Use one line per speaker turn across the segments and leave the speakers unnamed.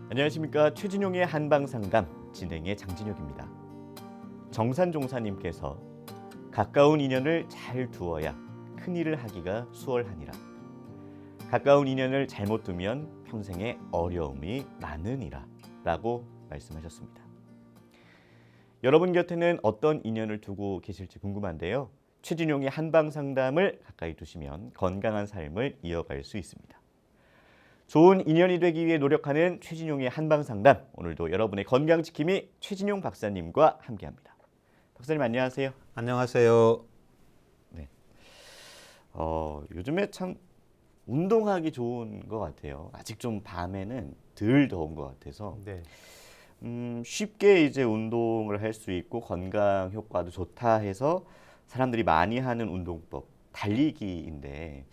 안녕하십니까. 최진용의 한방상담 진행의 장진혁입니다. 정산종사님께서 가까운 인연을 잘 두어야 큰일을 하기가 수월하니라. 가까운 인연을 잘못 두면 평생에 어려움이 많으니라 라고 말씀하셨습니다. 여러분 곁에는 어떤 인연을 두고 계실지 궁금한데요. 최진용의 한방상담을 가까이 두시면 건강한 삶을 이어갈 수 있습니다. 좋은 인연이 되기 위해 노력하는 최진용의 한방상담, 오늘도 여러분의 건강지킴이 최진용 박사님과 함께합니다. 박사님 안녕하세요.
안녕하세요.
네. 요즘에 참 운동하기 좋은 것 같아요. 아직 좀 밤에는 덜 더운 것 같아서
네.
쉽게 이제 운동을 할 수 있고 건강 효과도 좋다 해서 사람들이 많이 하는 운동법, 달리기인데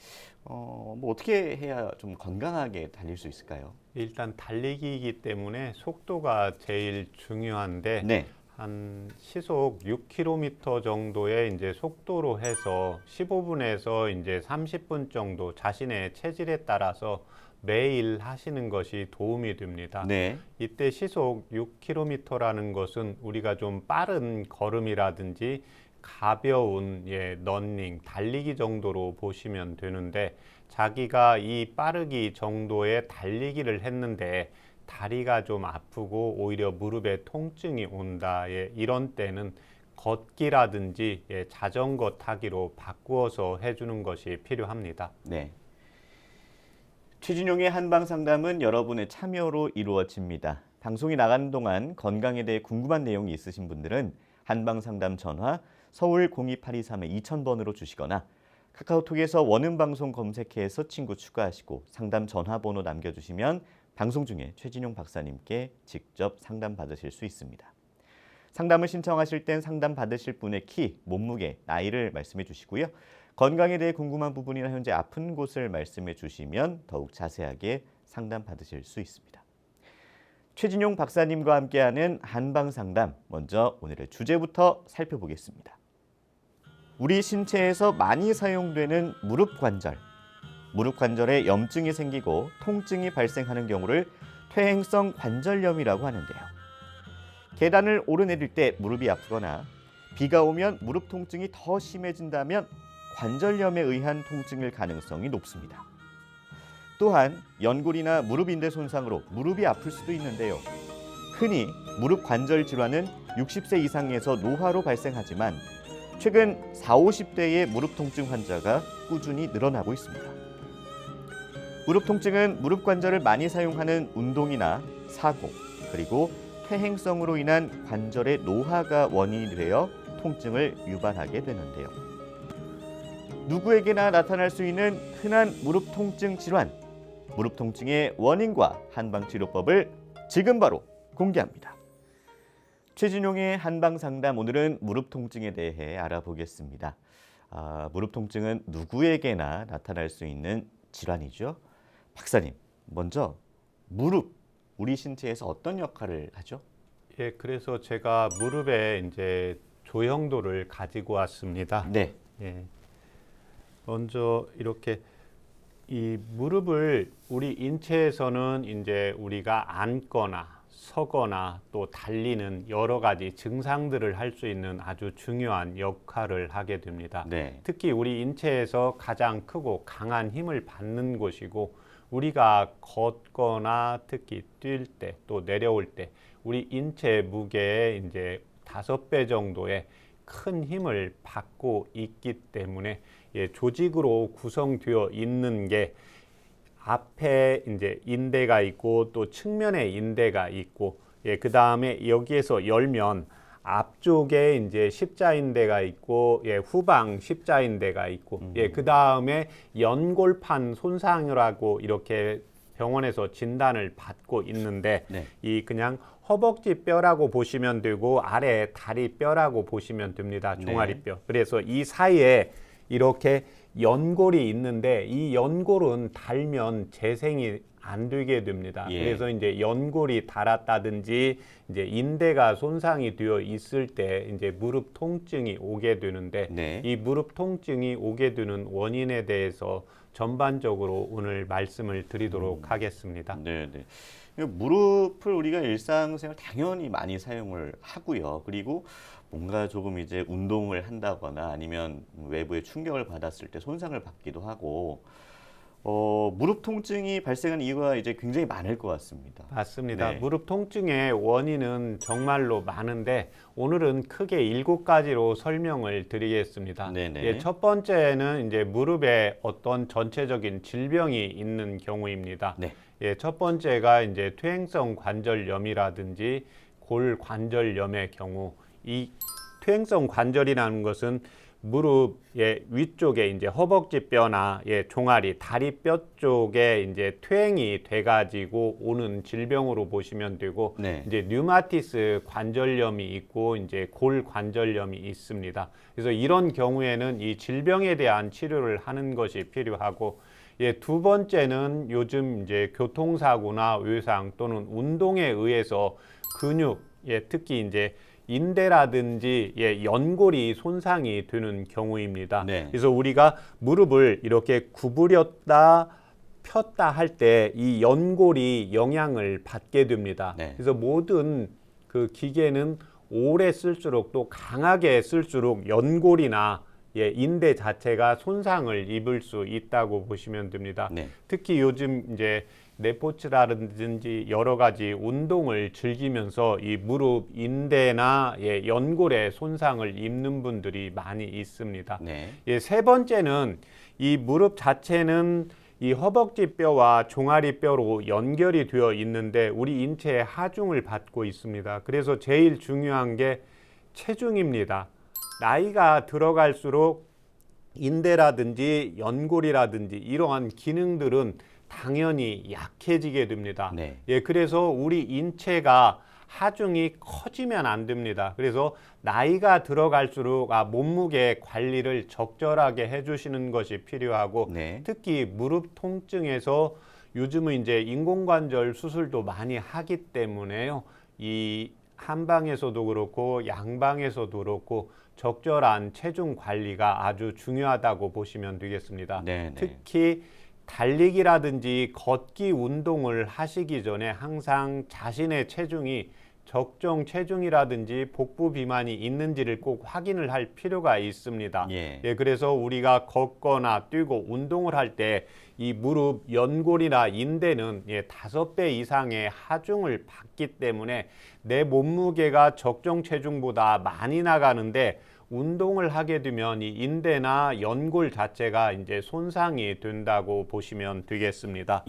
뭐 어떻게 해야 좀 건강하게 달릴 수 있을까요?
일단 달리기이기 때문에 속도가 제일 중요한데
네.
한 시속 6km 정도의 이제 속도로 해서 15분에서 이제 30분 정도 자신의 체질에 따라서 매일 하시는 것이 도움이 됩니다.
네.
이때 시속 6km라는 것은 우리가 좀 빠른 걸음이라든지 가벼운 러닝, 달리기 정도로 보시면 되는데 자기가 이 빠르기 정도의 달리기를 했는데 다리가 좀 아프고 오히려 무릎에 통증이 온다. 이런 때는 걷기라든지 자전거 타기로 바꾸어서 해주는 것이 필요합니다.
네. 최진용의 한방상담은 여러분의 참여로 이루어집니다. 방송이 나가는 동안 건강에 대해 궁금한 내용이 있으신 분들은 한방상담 전화 서울 02823-2000번으로 주시거나 카카오톡에서 원음방송 검색해서 친구 추가하시고 상담 전화번호 남겨주시면 방송 중에 최진용 박사님께 직접 상담 받으실 수 있습니다. 상담을 신청하실 땐 상담 받으실 분의 키, 몸무게, 나이를 말씀해 주시고요. 건강에 대해 궁금한 부분이나 현재 아픈 곳을 말씀해 주시면 더욱 자세하게 상담 받으실 수 있습니다. 최진용 박사님과 함께하는 한방상담, 먼저 오늘의 주제부터 살펴보겠습니다. 우리 신체에서 많이 사용되는 무릎 관절. 무릎 관절에 염증이 생기고 통증이 발생하는 경우를 퇴행성 관절염이라고 하는데요. 계단을 오르내릴 때 무릎이 아프거나 비가 오면 무릎 통증이 더 심해진다면 관절염에 의한 통증일 가능성이 높습니다. 또한 연골이나 무릎 인대 손상으로 무릎이 아플 수도 있는데요. 흔히 무릎 관절 질환은 60세 이상에서 노화로 발생하지만 최근 40, 50대의 무릎 통증 환자가 꾸준히 늘어나고 있습니다. 무릎 통증은 무릎 관절을 많이 사용하는 운동이나 사고, 그리고 퇴행성으로 인한 관절의 노화가 원인이 되어 통증을 유발하게 되는데요. 누구에게나 나타날 수 있는 흔한 무릎 통증 질환, 무릎 통증의 원인과 한방치료법을 지금 바로 공개합니다. 최진용의 한방상담, 오늘은 무릎 통증에 대해 알아보겠습니다. 무릎 통증은 누구에게나 나타날 수 있는 질환이죠. 박사님, 먼저 무릎, 우리 신체에서 어떤 역할을 하죠?
그래서 제가 무릎에 이제 조형도를 가지고 왔습니다.
네.
먼저 이렇게 이 무릎을 우리 인체에서는 이제 우리가 앉거나 서거나 또 달리는 여러 가지 증상들을 할 수 있는 아주 중요한 역할을 하게 됩니다.
네.
특히 우리 인체에서 가장 크고 강한 힘을 받는 곳이고 우리가 걷거나 특히 뛸 때 또 내려올 때 우리 인체 무게의 이제 5배 정도의 큰 힘을 받고 있기 때문에 조직으로 구성되어 있는 게 앞에 이제 인대가 있고 또 측면에 인대가 있고 그 다음에 여기에서 열면 앞쪽에 이제 십자인대가 있고 후방 십자인대가 있고 그 다음에 연골판 손상이라고 이렇게 병원에서 진단을 받고 있는데
네.
이 그냥 허벅지 뼈라고 보시면 되고 아래 다리 뼈라고 보시면 됩니다. 종아리뼈. 그래서 이 사이에 이렇게 연골이 있는데 이 연골은 닳으면 재생이 안 되게 됩니다. 그래서 이제 연골이 닳았다든지 이제 인대가 손상이 되어 있을 때 이제 무릎 통증이 오게 되는데 이 무릎 통증이 오게 되는 원인에 대해서 전반적으로 오늘 말씀을 드리도록 하겠습니다.
네, 네. 무릎을 우리가 일상생활 당연히 많이 사용을 하고요. 그리고 뭔가 조금 이제 운동을 한다거나 아니면 외부의 충격을 받았을 때 손상을 받기도 하고, 무릎 통증이 발생하는 이유가 이제 굉장히 많을 것 같습니다.
맞습니다.
네.
무릎 통증의 원인은 정말로 많은데 오늘은 크게 7가지로 설명을 드리겠습니다.
네네.
예, 첫 번째는 이제 무릎에 어떤 전체적인 질병이 있는 경우입니다.
네.
예, 첫 번째가 이제 퇴행성 관절염이라든지 골관절염의 경우, 이 퇴행성 관절이라는 것은 무릎의 위쪽에 이제 허벅지 뼈나 종아리, 다리 뼈 쪽에 이제 퇴행이 돼가지고 오는 질병으로 보시면 되고,
네.
이제 류마티스 관절염이 있고 이제 골관절염이 있습니다. 그래서 이런 경우에는 이 질병에 대한 치료를 하는 것이 필요하고, 두 번째는 요즘 이제 교통사고나 외상 또는 운동에 의해서 근육, 특히 이제 인대라든지 연골이 손상이 되는 경우입니다.
네.
그래서 우리가 무릎을 이렇게 구부렸다 폈다 할 때 이 연골이 영향을 받게 됩니다.
네.
그래서 모든 그 기계는 오래 쓸수록 또 강하게 쓸수록 연골이나 인대 자체가 손상을 입을 수 있다고 보시면 됩니다.
네.
특히 요즘 이제 레포츠라든지 여러 가지 운동을 즐기면서 이 무릎 인대나 연골에 손상을 입는 분들이 많이 있습니다.
네.
세 번째는 이 무릎 자체는 이 허벅지 뼈와 종아리 뼈로 연결이 되어 있는데 우리 인체에 하중을 받고 있습니다. 그래서 제일 중요한 게 체중입니다. 나이가 들어갈수록 인대라든지 연골이라든지 이러한 기능들은 당연히 약해지게 됩니다.
네.
그래서 우리 인체가 하중이 커지면 안 됩니다. 그래서 나이가 들어갈수록 몸무게 관리를 적절하게 해주시는 것이 필요하고,
네.
특히 무릎 통증에서 요즘은 이제 인공관절 수술도 많이 하기 때문에요. 이 한방에서도 그렇고 양방에서도 그렇고 적절한 체중 관리가 아주 중요하다고 보시면 되겠습니다.
네.
특히 달리기라든지 걷기 운동을 하시기 전에 항상 자신의 체중이 적정 체중이라든지 복부 비만이 있는지를 꼭 확인을 할 필요가 있습니다. 그래서 우리가 걷거나 뛰고 운동을 할 때 이 무릎, 연골이나 인대는 5배 이상의 하중을 받기 때문에 내 몸무게가 적정 체중보다 많이 나가는데 운동을 하게 되면 이 인대나 연골 자체가 이제 손상이 된다고 보시면 되겠습니다.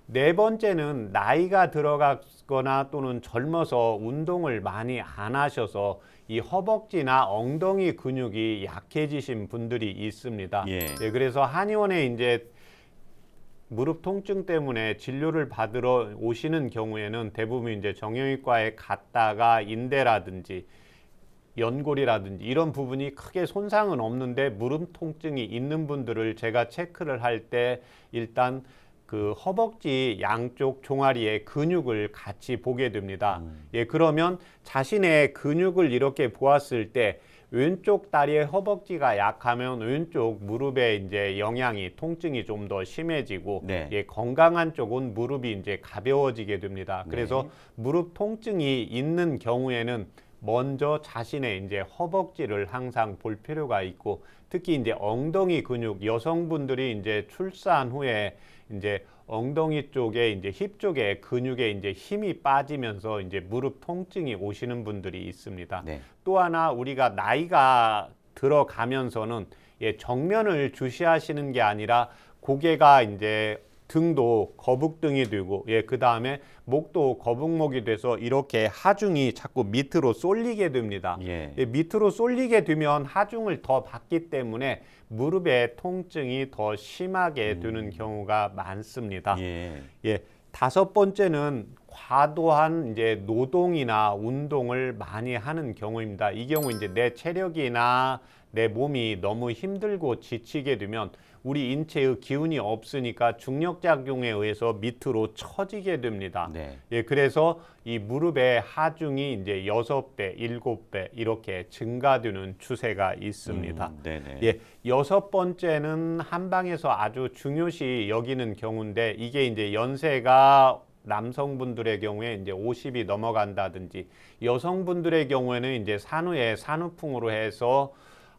네 번째는 나이가 들어가거나 또는 젊어서 운동을 많이 안 하셔서 이 허벅지나 엉덩이 근육이 약해지신 분들이 있습니다. 그래서 한의원에 이제 무릎 통증 때문에 진료를 받으러 오시는 경우에는 대부분 이제 정형외과에 갔다가 인대라든지 연골이라든지 이런 부분이 크게 손상은 없는데 무릎 통증이 있는 분들을 제가 체크를 할 때 일단 그 허벅지 양쪽 종아리의 근육을 같이 보게 됩니다. 그러면 자신의 근육을 이렇게 보았을 때 왼쪽 다리의 허벅지가 약하면 왼쪽 무릎에 이제 영향이 통증이 좀 더 심해지고 건강한 쪽은 무릎이 이제 가벼워지게 됩니다. 그래서 무릎 통증이 있는 경우에는 먼저 자신의 이제 허벅지를 항상 볼 필요가 있고, 특히 이제 엉덩이 근육, 여성분들이 이제 출산 후에 이제 엉덩이 쪽에 이제 힙 쪽에 근육에 이제 힘이 빠지면서 이제 무릎 통증이 오시는 분들이 있습니다. 또 하나 우리가 나이가 들어가면서는 정면을 주시하시는 게 아니라 고개가 이제 등도 거북등이 되고 그 다음에 목도 거북목이 돼서 이렇게 하중이 자꾸 밑으로 쏠리게 됩니다. 밑으로 쏠리게 되면 하중을 더 받기 때문에 무릎의 통증이 더 심하게 되는 경우가 많습니다. 다섯 번째는 과도한 이제 노동이나 운동을 많이 하는 경우입니다. 이 경우 이제 내 체력이나 내 몸이 너무 힘들고 지치게 되면 우리 인체의 기운이 없으니까 중력작용에 의해서 밑으로 처지게 됩니다.
네.
예, 그래서 이 무릎의 하중이 이제 6배, 7배 이렇게 증가되는 추세가 있습니다.
네네.
예, 여섯 번째는 한방에서 아주 중요시 여기는 경우인데 이게 이제 연세가 남성분들의 경우에 이제 50이 넘어간다든지 여성분들의 경우에는 이제 산후에 산후풍으로 해서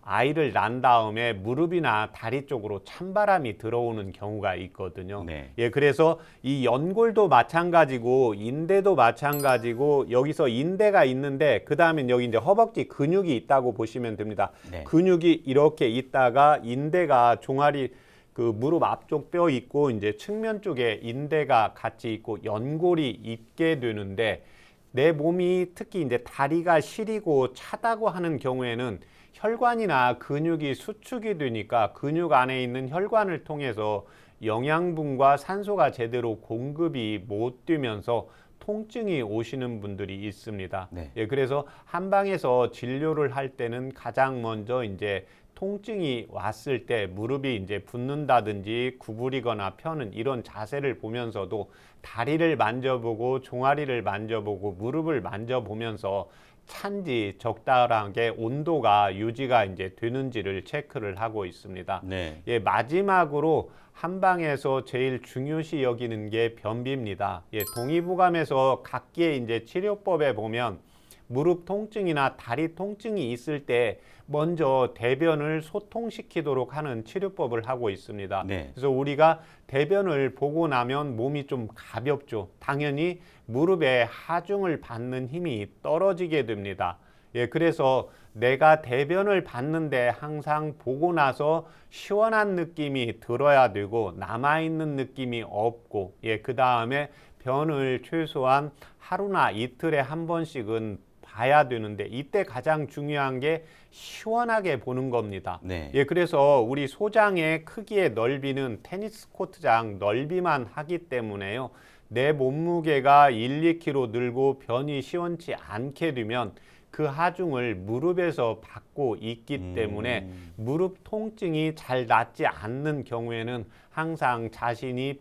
아이를 낳은 다음에 무릎이나 다리 쪽으로 찬바람이 들어오는 경우가 있거든요.
네.
예, 그래서 이 연골도 마찬가지고 인대도 마찬가지고 여기서 인대가 있는데 그 다음에 여기 이제 허벅지 근육이 있다고 보시면 됩니다.
네.
근육이 이렇게 있다가 인대가 종아리 그 무릎 앞쪽 뼈 있고 이제 측면 쪽에 인대가 같이 있고 연골이 있게 되는데 내 몸이 특히 이제 다리가 시리고 차다고 하는 경우에는 혈관이나 근육이 수축이 되니까 근육 안에 있는 혈관을 통해서 영양분과 산소가 제대로 공급이 못 되면서 통증이 오시는 분들이 있습니다.
네.
예, 그래서 한방에서 진료를 할 때는 가장 먼저 이제 통증이 왔을 때 무릎이 이제 붓는다든지 구부리거나 펴는 이런 자세를 보면서도 다리를 만져보고 종아리를 만져보고 무릎을 만져보면서 찬지 적당하게 온도가 유지가 이제 되는지를 체크를 하고 있습니다.
네.
예, 마지막으로 한방에서 제일 중요시 여기는 게 변비입니다. 예, 동의보감에서 각기의 이제 치료법에 보면 무릎 통증이나 다리 통증이 있을 때 먼저 대변을 소통시키도록 하는 치료법을 하고 있습니다.
네.
그래서 우리가 대변을 보고 나면 몸이 좀 가볍죠. 당연히 무릎에 하중을 받는 힘이 떨어지게 됩니다. 예, 그래서 내가 대변을 봤는데 항상 보고 나서 시원한 느낌이 들어야 되고 남아있는 느낌이 없고, 예, 그 다음에 변을 최소한 하루나 이틀에 한 번씩은 봐야 되는데 이때 가장 중요한 게 시원하게 보는 겁니다.
네.
예, 그래서 우리 소장의 크기의 넓이는 테니스 코트장 넓이만 하기 때문에요. 내 몸무게가 1, 2kg 늘고 변이 시원치 않게 되면 그 하중을 무릎에서 받고 있기 때문에 무릎 통증이 잘 낫지 않는 경우에는 항상 자신이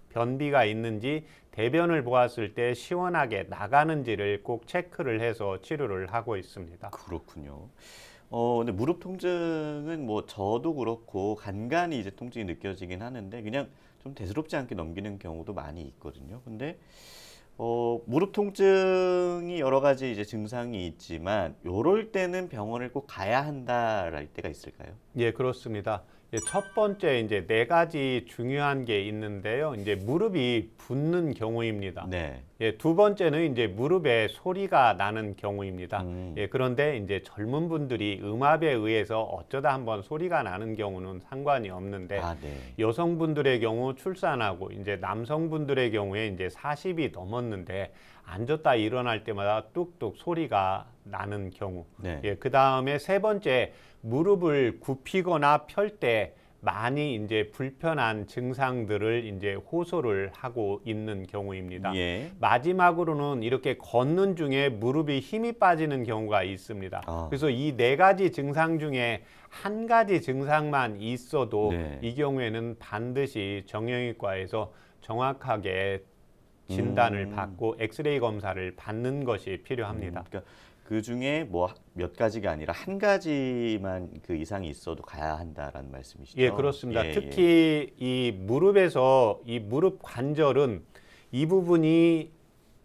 변비가 있는지 대변을 보았을 때 시원하게 나가는지를 꼭 체크를 해서 치료를 하고 있습니다.
그렇군요. 근데 무릎 통증은 뭐 저도 그렇고 간간히 이제 통증이 느껴지긴 하는데 그냥 좀 대수롭지 않게 넘기는 경우도 많이 있거든요. 근데 무릎 통증이 여러 가지 이제 증상이 있지만 요럴 때는 병원을 꼭 가야 한다랄 때가 있을까요?
예, 그렇습니다. 예, 첫 번째 이제 4가지 중요한 게 있는데요. 이제 무릎이 붓는 경우입니다.
네.
예, 두 번째는 이제 무릎에 소리가 나는 경우입니다.
음.
예, 그런데 이제 젊은 분들이 음압에 의해서 어쩌다 한번 소리가 나는 경우는 상관이 없는데
아, 네.
여성분들의 경우 출산하고 이제 남성분들의 경우에 이제 40이 넘었는데 앉았다 일어날 때마다 뚝뚝 소리가 나는 경우.
네.
예, 그 다음에 세 번째 무릎을 굽히거나 펼 때 많이 이제 불편한 증상들을 이제 호소를 하고 있는 경우입니다.
예.
마지막으로는 이렇게 걷는 중에 무릎이 힘이 빠지는 경우가 있습니다.
아.
그래서 이 4가지 증상 중에 한 가지 증상만 있어도
네.
이 경우에는 반드시 정형외과에서 정확하게 진단을 받고 엑스레이 검사를 받는 것이 필요합니다.
그러니까 그 중에 뭐 몇 가지가 아니라 한 가지만 그 이상이 있어도 가야 한다라는 말씀이시죠?
예, 그렇습니다.
예,
특히 이 무릎에서 이 무릎 관절은 이 부분이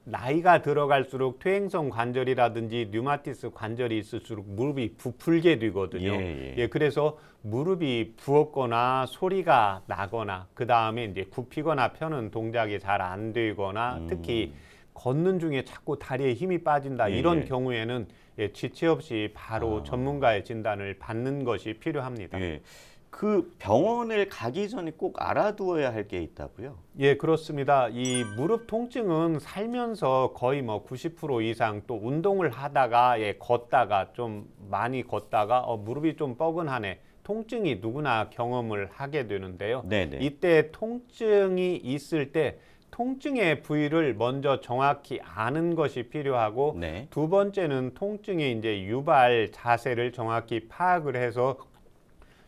나이가 들어갈수록 퇴행성 관절이라든지 류마티스 관절이 있을수록 무릎이 부풀게 되거든요.
예.
그래서 무릎이 부었거나 소리가 나거나 그 다음에 이제 굽히거나 펴는 동작이 잘 안 되거나 특히 걷는 중에 자꾸 다리에 힘이 빠진다 이런
예.
경우에는 지체 없이 바로 전문가의 진단을 받는 것이 필요합니다.
예. 그 병원을 가기 전에 꼭 알아두어야 할 게 있다고요?
예, 그렇습니다. 이 무릎 통증은 살면서 거의 뭐 90% 이상 또 운동을 하다가 걷다가 좀 많이 걷다가 무릎이 좀 뻐근하네. 통증이 누구나 경험을 하게 되는데요.
네네.
이때 통증이 있을 때 통증의 부위를 먼저 정확히 아는 것이 필요하고
네.
두 번째는 통증의 이제 유발 자세를 정확히 파악을 해서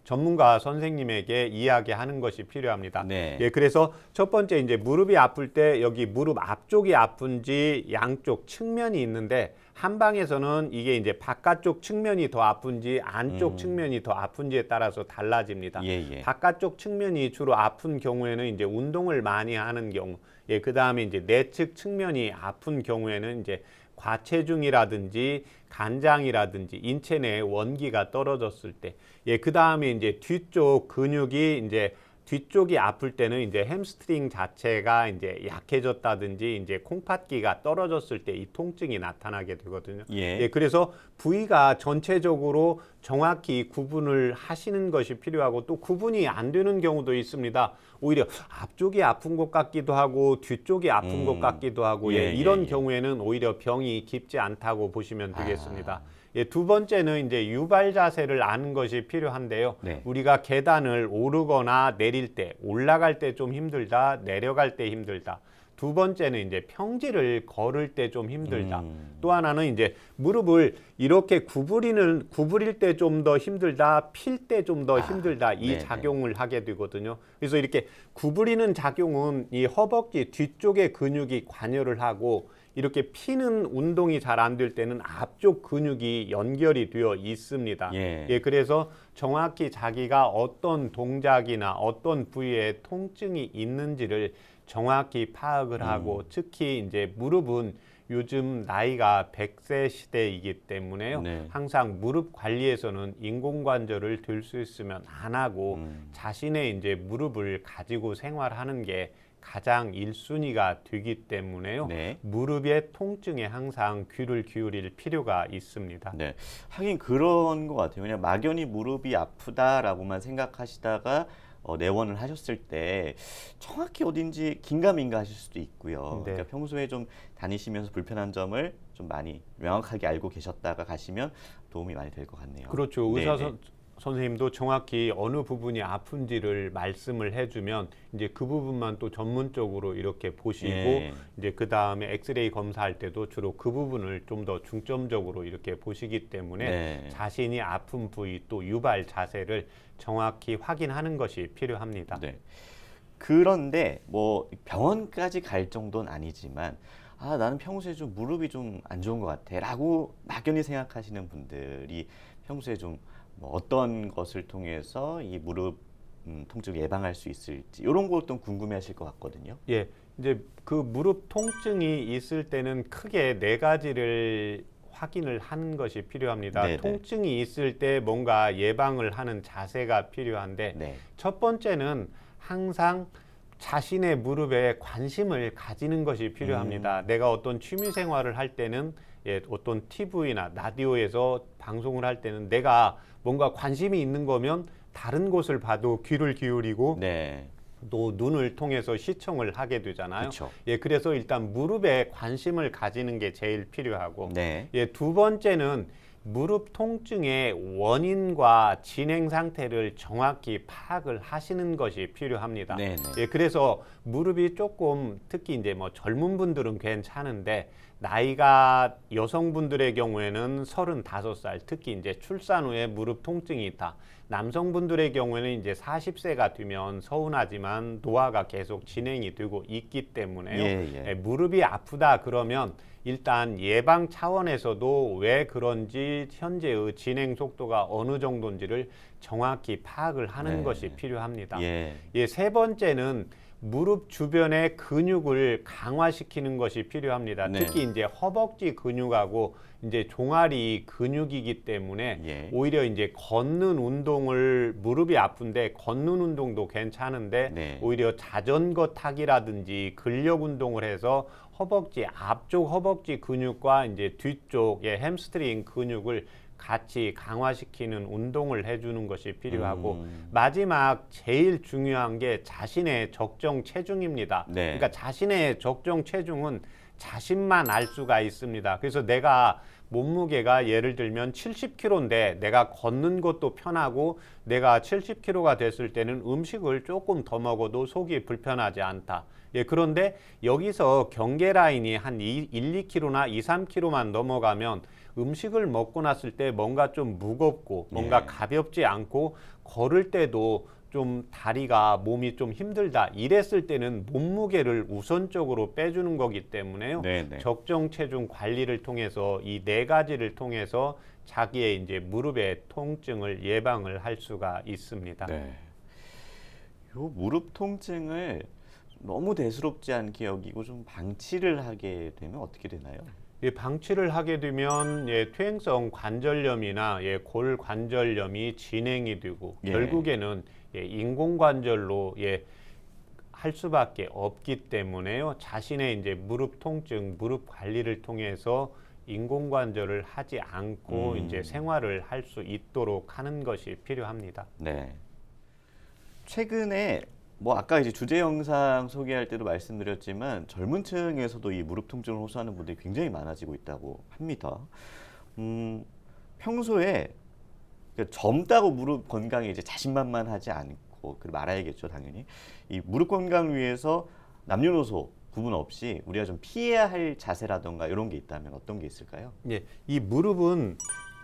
전문가 선생님에게 이야기하는 것이 필요합니다.
네.
예, 그래서 첫 번째 이제 무릎이 아플 때 여기 무릎 앞쪽이 아픈지 양쪽 측면이 있는데 한방에서는 이게 이제 바깥쪽 측면이 더 아픈지 안쪽 측면이 더 아픈지에 따라서 달라집니다.
예.
바깥쪽 측면이 주로 아픈 경우에는 이제 운동을 많이 하는 경우, 예, 그 다음에 이제 내측 측면이 아픈 경우에는 이제 과체중이라든지 간장이라든지 인체 내에 원기가 떨어졌을 때, 예, 그 다음에 이제 뒤쪽 근육이 이제 뒤쪽이 아플 때는 이제 햄스트링 자체가 이제 약해졌다든지 이제 콩팥기가 떨어졌을 때 이 통증이 나타나게 되거든요.
예.
예, 그래서 부위가 전체적으로 정확히 구분을 하시는 것이 필요하고 또 구분이 안 되는 경우도 있습니다. 오히려 앞쪽이 아픈 것 같기도 하고 뒤쪽이 아픈 것 같기도 하고
예,
예, 이런
예.
경우에는 오히려 병이 깊지 않다고 보시면 되겠습니다. 예, 두 번째는 이제 유발 자세를 아는 것이 필요한데요.
네.
우리가 계단을 오르거나 내릴 때, 올라갈 때 좀 힘들다, 내려갈 때 힘들다. 두 번째는 이제 평지를 걸을 때 좀 힘들다. 또 하나는 이제 무릎을 이렇게 구부릴 때 좀 더 힘들다, 필 때 좀 더 힘들다. 이
네네.
작용을 하게 되거든요. 그래서 이렇게 구부리는 작용은 이 허벅지 뒤쪽의 근육이 관여를 하고 이렇게 피는 운동이 잘 안 될 때는 앞쪽 근육이 연결이 되어 있습니다.
예.
그래서 정확히 자기가 어떤 동작이나 어떤 부위에 통증이 있는지를 정확히 파악을 하고 특히 이제 무릎은 요즘 나이가 100세 시대이기 때문에요.
네.
항상 무릎 관리에서는 인공관절을 들 수 있으면 안 하고 자신의 이제 무릎을 가지고 생활하는 게 가장 1순위가 되기 때문에요.
네.
무릎의 통증에 항상 귀를 기울일 필요가 있습니다.
네. 하긴 그런 것 같아요. 그냥 막연히 무릎이 아프다라고만 생각하시다가 내원을 하셨을 때 정확히 어딘지 긴가민가 하실 수도 있고요.
네.
그러니까 평소에 좀 다니시면서 불편한 점을 좀 많이 명확하게 알고 계셨다가 가시면 도움이 많이 될 것 같네요.
그렇죠.
네,
의사
네.
선생님도 정확히 어느 부분이 아픈지를 말씀을 해주면 이제 그 부분만 또 전문적으로 이렇게 보시고
예.
이제 그 다음에 엑스레이 검사할 때도 주로 그 부분을 좀 더 중점적으로 이렇게 보시기 때문에
네.
자신이 아픈 부위 또 유발 자세를 정확히 확인하는 것이 필요합니다.
네. 그런데 뭐 병원까지 갈 정도는 아니지만 나는 평소에 좀 무릎이 좀 안 좋은 것 같아라고 막연히 생각하시는 분들이 평소에 좀 뭐 어떤 것을 통해서 이 무릎 통증을 예방할 수 있을지 이런 것도 궁금해하실 것 같거든요.
예, 이제 그 무릎 통증이 있을 때는 크게 네 가지를 확인을 하는 것이 필요합니다.
네네.
통증이 있을 때 뭔가 예방을 하는 자세가 필요한데
네.
첫 번째는 항상 자신의 무릎에 관심을 가지는 것이 필요합니다. 내가 어떤 취미 생활을 할 때는 예, 어떤 TV나 라디오에서 방송을 할 때는 내가 뭔가 관심이 있는 거면 다른 곳을 봐도 귀를 기울이고
네.
또 눈을 통해서 시청을 하게 되잖아요.
그쵸.
예, 그래서 일단 무릎에 관심을 가지는 게 제일 필요하고
네.
예, 두 번째는 무릎 통증의 원인과 진행 상태를 정확히 파악을 하시는 것이 필요합니다.
네네.
예, 그래서 무릎이 조금 특히 이제 뭐 젊은 분들은 괜찮은데 나이가 여성분들의 경우에는 35살 특히 이제 출산 후에 무릎 통증이 있다. 남성분들의 경우에는 이제 40세가 되면 서운하지만 노화가 계속 진행이 되고 있기 때문에요.
예.
무릎이 아프다 그러면 일단 예방 차원에서도 왜 그런지 현재의 진행 속도가 어느 정도인지를 정확히 파악을 하는
네.
것이 필요합니다.
예.
예, 세 번째는 무릎 주변의 근육을 강화시키는 것이 필요합니다.
네.
특히 이제 허벅지 근육하고 이제 종아리 근육이기 때문에
예.
오히려 이제 걷는 운동을 무릎이 아픈데 걷는 운동도 괜찮은데
네.
오히려 자전거 타기라든지 근력 운동을 해서 허벅지 앞쪽 허벅지 근육과 이제 뒤쪽의 햄스트링 근육을 같이 강화시키는 운동을 해주는 것이 필요하고 마지막 제일 중요한 게 자신의 적정 체중입니다.
네.
그러니까 자신의 적정 체중은 자신만 알 수가 있습니다. 그래서 내가 몸무게가 예를 들면 70kg인데 내가 걷는 것도 편하고 내가 70kg가 됐을 때는 음식을 조금 더 먹어도 속이 불편하지 않다. 예, 그런데 여기서 경계 라인이 한 1-2kg나 2-3kg만 넘어가면 음식을 먹고 났을 때 뭔가 좀 무겁고 뭔가
예.
가볍지 않고 걸을 때도 좀 다리가 몸이 좀 힘들다. 이랬을 때는 몸무게를 우선적으로 빼주는 거기 때문에요.
네네.
적정 체중 관리를 통해서 이 네 가지를 통해서 자기의 이제 무릎의 통증을 예방을 할 수가 있습니다.
네. 요 무릎 통증을 너무 대수롭지 않게 여기고 좀 방치를 하게 되면 어떻게 되나요?
예, 방치를 하게 되면 퇴행성 관절염이나 골관절염이 진행이 되고
예.
결국에는 인공관절로 할 수밖에 없기 때문에요. 자신의 이제 무릎 통증, 무릎 관리를 통해서 인공관절을 하지 않고 이제 생활을 할 수 있도록 하는 것이 필요합니다.
네. 최근에 뭐 아까 이제 주제 영상 소개할 때도 말씀드렸지만 젊은 층에서도 이 무릎 통증을 호소하는 분들이 굉장히 많아지고 있다고 합니다. 평소에 젊다고 무릎 건강에 이제 자신만만하지 않고 그 말아야겠죠, 당연히. 이 무릎 건강을 위해서 남녀노소 구분 없이 우리가 좀 피해야 할 자세라던가 이런 게 있다면 어떤 게 있을까요?
예, 이 무릎은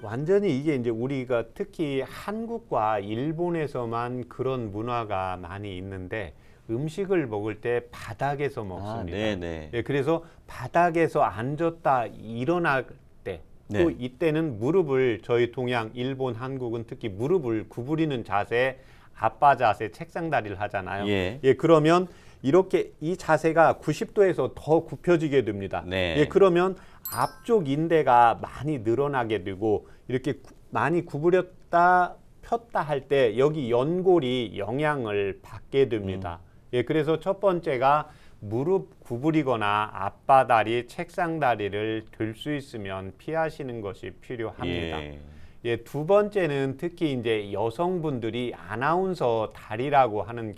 완전히 이게 이제 우리가 특히 한국과 일본에서만 그런 문화가 많이 있는데 음식을 먹을 때 바닥에서 먹습니다.
네네.
예, 그래서 바닥에서 앉았다 일어날 때 또
네.
이때는 무릎을 저희 동양, 일본, 한국은 특히 무릎을 구부리는 자세, 아빠 자세, 책상 다리를 하잖아요.
예.
그러면 이렇게 이 자세가 90도에서 더 굽혀지게 됩니다.
네.
그러면 앞쪽 인대가 많이 늘어나게 되고 이렇게 많이 구부렸다 폈다 할 때 여기 연골이 영향을 받게 됩니다. 그래서 첫 번째가 무릎 구부리거나 앞바다리, 책상 다리를 들 수 있으면 피하시는 것이 필요합니다. 두 번째는 특히 이제 여성분들이 아나운서 다리라고 하는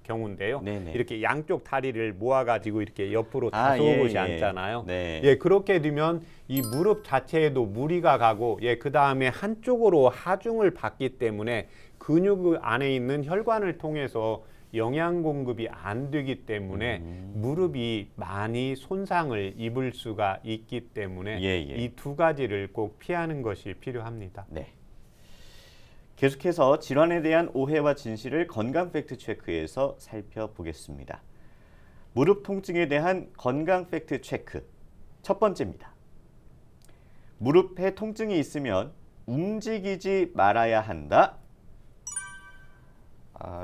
경우인데요.
네네.
이렇게 양쪽 다리를 모아가지고 이렇게 옆으로 다소곳이 앉잖아요.
네.
그렇게 되면 이 무릎 자체에도 무리가 가고, 그 다음에 한쪽으로 하중을 받기 때문에 근육 안에 있는 혈관을 통해서 영양 공급이 안 되기 때문에 무릎이 많이 손상을 입을 수가 있기 때문에 이 두 가지를 꼭 피하는 것이 필요합니다.
네. 계속해서 질환에 대한 오해와 진실을 건강 팩트 체크에서 살펴보겠습니다. 무릎 통증에 대한 건강 팩트 체크 첫 번째입니다. 무릎에 통증이 있으면 움직이지 말아야 한다.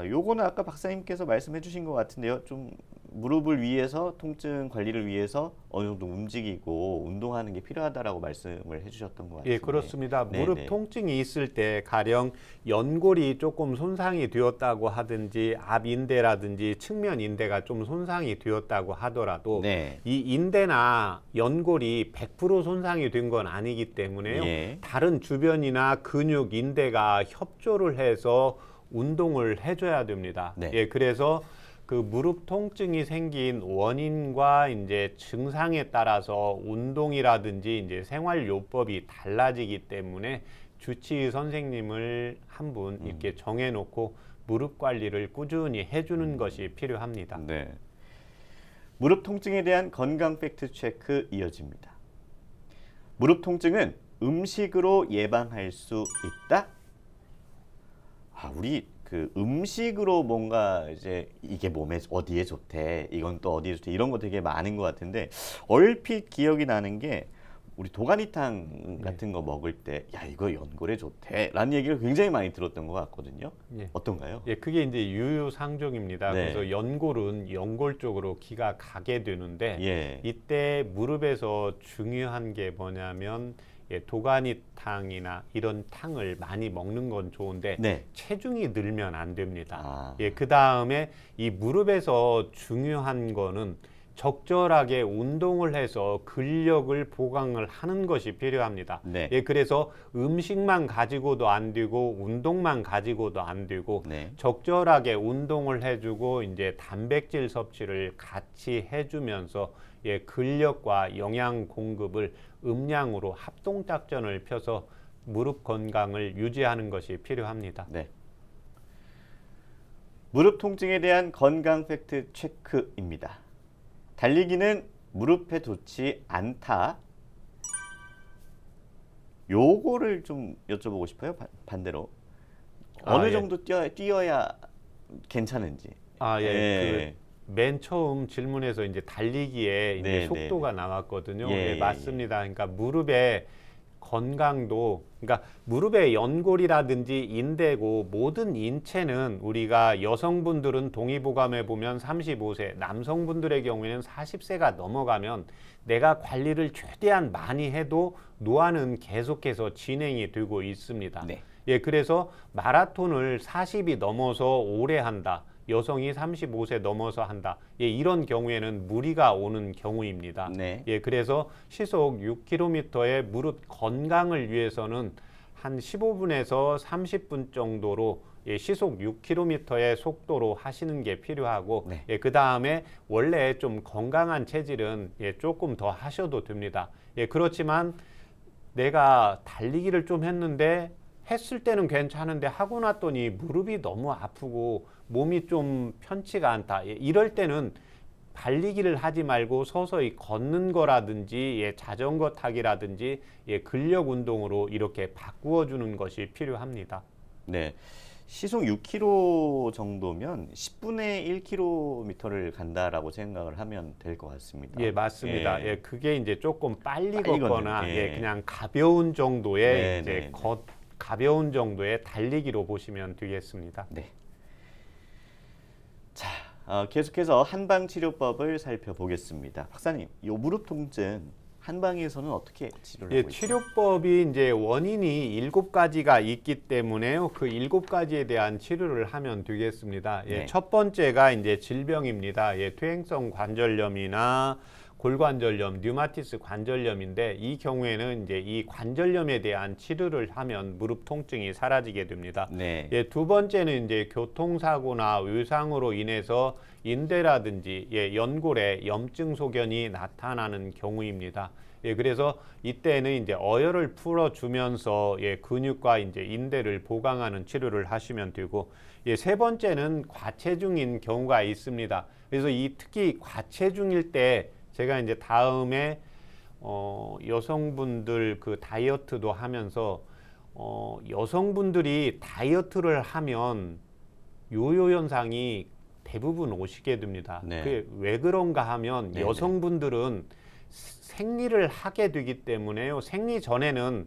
요거는 아까 박사님께서 말씀해 주신 것 같은데요. 좀 무릎을 위해서 통증 관리를 위해서 어느 정도 움직이고 운동하는 게 필요하다라고 말씀을 해주셨던 것 같아요.
그렇습니다.
네네.
무릎 통증이 있을 때 가령 연골이 조금 손상이 되었다고 하든지 앞인대라든지 측면 인대가 좀 손상이 되었다고 하더라도
네.
이 인대나 연골이 100% 손상이 된 건 아니기 때문에요. 다른 주변이나 근육, 인대가 협조를 해서 운동을 해줘야 됩니다. 그래서 그 무릎 통증이 생긴 원인과 이제 증상에 따라서 운동이라든지 이제 생활요법이 달라지기 때문에 주치의 선생님을 한 분 이렇게 정해놓고 무릎 관리를 꾸준히 해주는 것이 필요합니다.
네. 무릎 통증에 대한 건강 팩트 체크 이어집니다. 무릎 통증은 음식으로 예방할 수 있다? 우리 그 음식으로 뭔가 이제 이게 몸에 어디에 좋대, 이건 또 어디에 좋대 이런 거 되게 많은 것 같은데 얼핏 기억이 나는 게 우리 도가니탕 같은 거 먹을 때 야 이거 연골에 좋대 라는 얘기를 굉장히 많이 들었던 것 같거든요. 어떤가요?
그게 이제 유유상종입니다.
네.
그래서 연골은 연골 쪽으로 기가 가게 되는데 이때 무릎에서 중요한 게 뭐냐면 도가니탕이나 이런 탕을 많이 먹는 건 좋은데 체중이 늘면 안 됩니다. 그 다음에 이 무릎에서 중요한 거는 적절하게 운동을 해서 근력을 보강을 하는 것이 필요합니다.
네.
예, 그래서 음식만 가지고도 안 되고 운동만 가지고도 안 되고
네.
적절하게 운동을 해주고 이제 단백질 섭취를 같이 해주면서 예, 근력과 영양 공급을 음량으로 합동 작전을 펴서 무릎 건강을 유지하는 것이 필요합니다.
네. 무릎 통증에 대한 건강 팩트 체크입니다. 달리기는 무릎에 좋지 않다. 요거를 좀 여쭤보고 싶어요. 반대로 어느
예.
정도 뛰어야 괜찮은지.
아, 예.
예.
맨 처음 질문에서 이제 달리기에 이제
네,
속도가 나왔거든요.
예,
예, 맞습니다. 그러니까 무릎의 건강도, 그러니까 무릎의 연골이라든지 인대고 모든 인체는 우리가 여성분들은 동의보감에 보면 35세, 남성분들의 경우에는 40세가 넘어가면 내가 관리를 최대한 많이 해도 노화는 계속해서 진행이 되고 있습니다.
네.
예, 그래서 마라톤을 40이 넘어서 오래 한다. 여성이 35세 넘어서 한다. 예, 이런 경우에는 무리가 오는 경우입니다.
네.
예, 그래서 시속 6km의 무릎 건강을 위해서는 한 15분에서 30분 정도로 예, 시속 6km의 속도로 하시는 게 필요하고
네.
예, 그 다음에 원래 좀 건강한 체질은 예, 조금 더 하셔도 됩니다. 예, 그렇지만 내가 달리기를 좀 했을 때는 괜찮은데 하고 났더니 무릎이 너무 아프고 몸이 좀 편치가 않다. 예, 이럴 때는 달리기를 하지 말고 서서히 걷는 거라든지 예, 자전거 타기라든지 예, 근력 운동으로 이렇게 바꾸어 주는 것이 필요합니다.
네. 시속 6km 정도면 10분의 1km를 간다라고 생각을 하면 될 것 같습니다.
예, 맞습니다.
예.
예, 그게 이제 조금 빨리
빨리
걷거나
걷는,
예,
예.
그냥 가벼운 정도의
네,
이제
네, 네.
가벼운 정도의 달리기로 보시면 되겠습니다.
네. 자, 계속해서 한방치료법을 살펴보겠습니다. 박사님, 이 무릎 통증 한방에서는 어떻게 치료를
예,
하고 있어요?
치료법이 이제 원인이 7가지가 있기 때문에요. 그 7가지에 대한 치료를 하면 되겠습니다. 예,
네.
첫 번째가 이제 질병입니다. 예, 퇴행성 관절염이나 골관절염, 류마티스 관절염인데 이 경우에는 이제 이 관절염에 대한 치료를 하면 무릎 통증이 사라지게 됩니다.
네.
예, 두 번째는 이제 교통사고나 외상으로 인해서 인대라든지 예, 연골에 염증 소견이 나타나는 경우입니다. 예, 그래서 이때는 이제 어혈을 풀어주면서 예, 근육과 이제 인대를 보강하는 치료를 하시면 되고, 예, 세 번째는 과체중인 경우가 있습니다. 그래서 특히 과체중일 때 제가 이제 다음에 여성분들 그 다이어트도 하면서 여성분들이 다이어트를 하면 요요 현상이 대부분 오시게 됩니다.
네.
그게 왜 그런가 하면
네네.
여성분들은 생리를 하게 되기 때문에요. 생리 전에는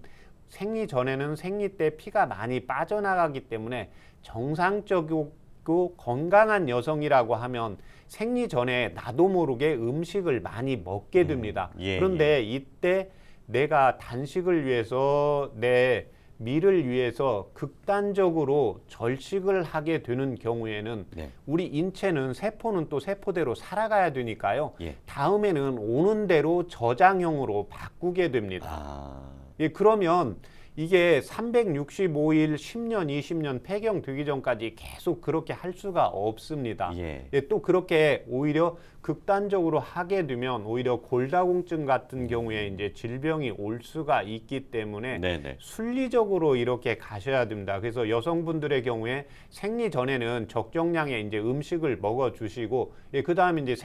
생리 때 피가 많이 빠져나가기 때문에 정상적이고 건강한 여성이라고 하면 생리 전에 나도 모르게 음식을 많이 먹게 됩니다.
예,
그런데 이때 내가 단식을 위해서 내 미를 위해서 극단적으로 절식을 하게 되는 경우에는
네.
우리 인체는 세포는 또 세포대로 살아가야 되니까요.
예.
다음에는 오는 대로 저장형으로 바꾸게 됩니다.
아,
예, 그러면 이게 365일, 10년, 20년 폐경되기 전까지 계속 그렇게 할 수가 없습니다.
예.
예, 또 그렇게 오히려 극단적으로 하게 되면 오히려 골다공증 같은 경우에 이제 질병이 올 수가 있기 때문에
네네.
순리적으로 이렇게 가셔야 됩니다. 그래서 여성분들의 경우에 생리 전에는 적정량의 이제 음식을 먹어 주시고, 예, 그 다음에 이제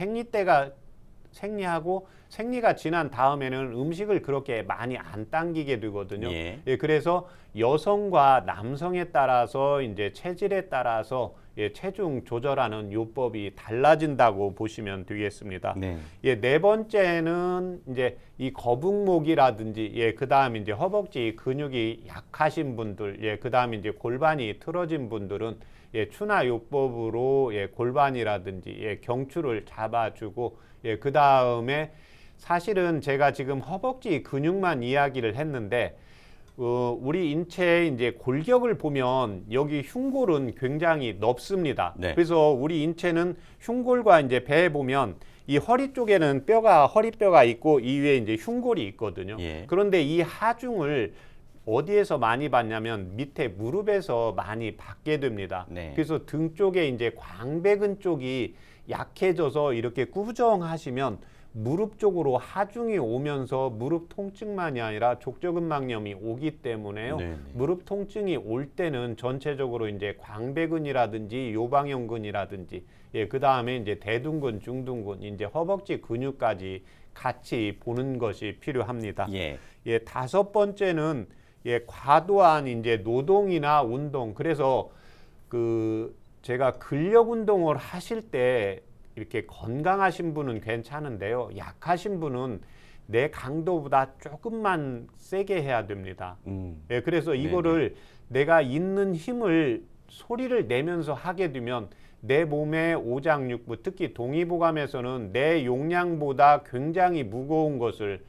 생리하고 생리가 지난 다음에는 음식을 그렇게 많이 안 당기게 되거든요.
예.
예, 그래서 여성과 남성에 따라서 이제 체질에 따라서 예, 체중 조절하는 요법이 달라진다고 보시면 되겠습니다.
네.
예, 네 번째는 이제 이 거북목이라든지 예, 그다음에 이제 허벅지 근육이 약하신 분들, 예, 그다음에 이제 골반이 틀어진 분들은 예, 추나 요법으로 예, 골반이라든지 예, 경추를 잡아주고 예, 그다음에 사실은 제가 지금 허벅지 근육만 이야기를 했는데 우리 인체의 이제 골격을 보면 여기 흉골은 굉장히 넓습니다.
네.
그래서 우리 인체는 흉골과 이제 배에 보면 이 허리 쪽에는 허리뼈가 있고 이 위에 이제 흉골이 있거든요.
예.
그런데 이 하중을 어디에서 많이 받냐면 밑에 무릎에서 많이 받게 됩니다.
네.
그래서 등 쪽에 이제 광배근 쪽이 약해져서 이렇게 꾸정하시면 무릎 쪽으로 하중이 오면서 무릎 통증만이 아니라 족저근막염이 오기 때문에요.
네네.
무릎 통증이 올 때는 전체적으로 이제 광배근이라든지 요방형근이라든지 그 다음에 이제 대둔근, 중둔근, 이제 허벅지 근육까지 같이 보는 것이 필요합니다.
예.
다섯 번째는 과도한 이제 노동이나 운동. 그래서 제가 근력 운동을 하실 때 이렇게 건강하신 분은 괜찮은데요. 약하신 분은 내 강도보다 조금만 세게 해야 됩니다. 그래서 이거를 내가 있는 힘을 소리를 내면서 하게 되면 내 몸의 오장육부, 특히 동의보감에서는 내 용량보다 굉장히 무거운 것을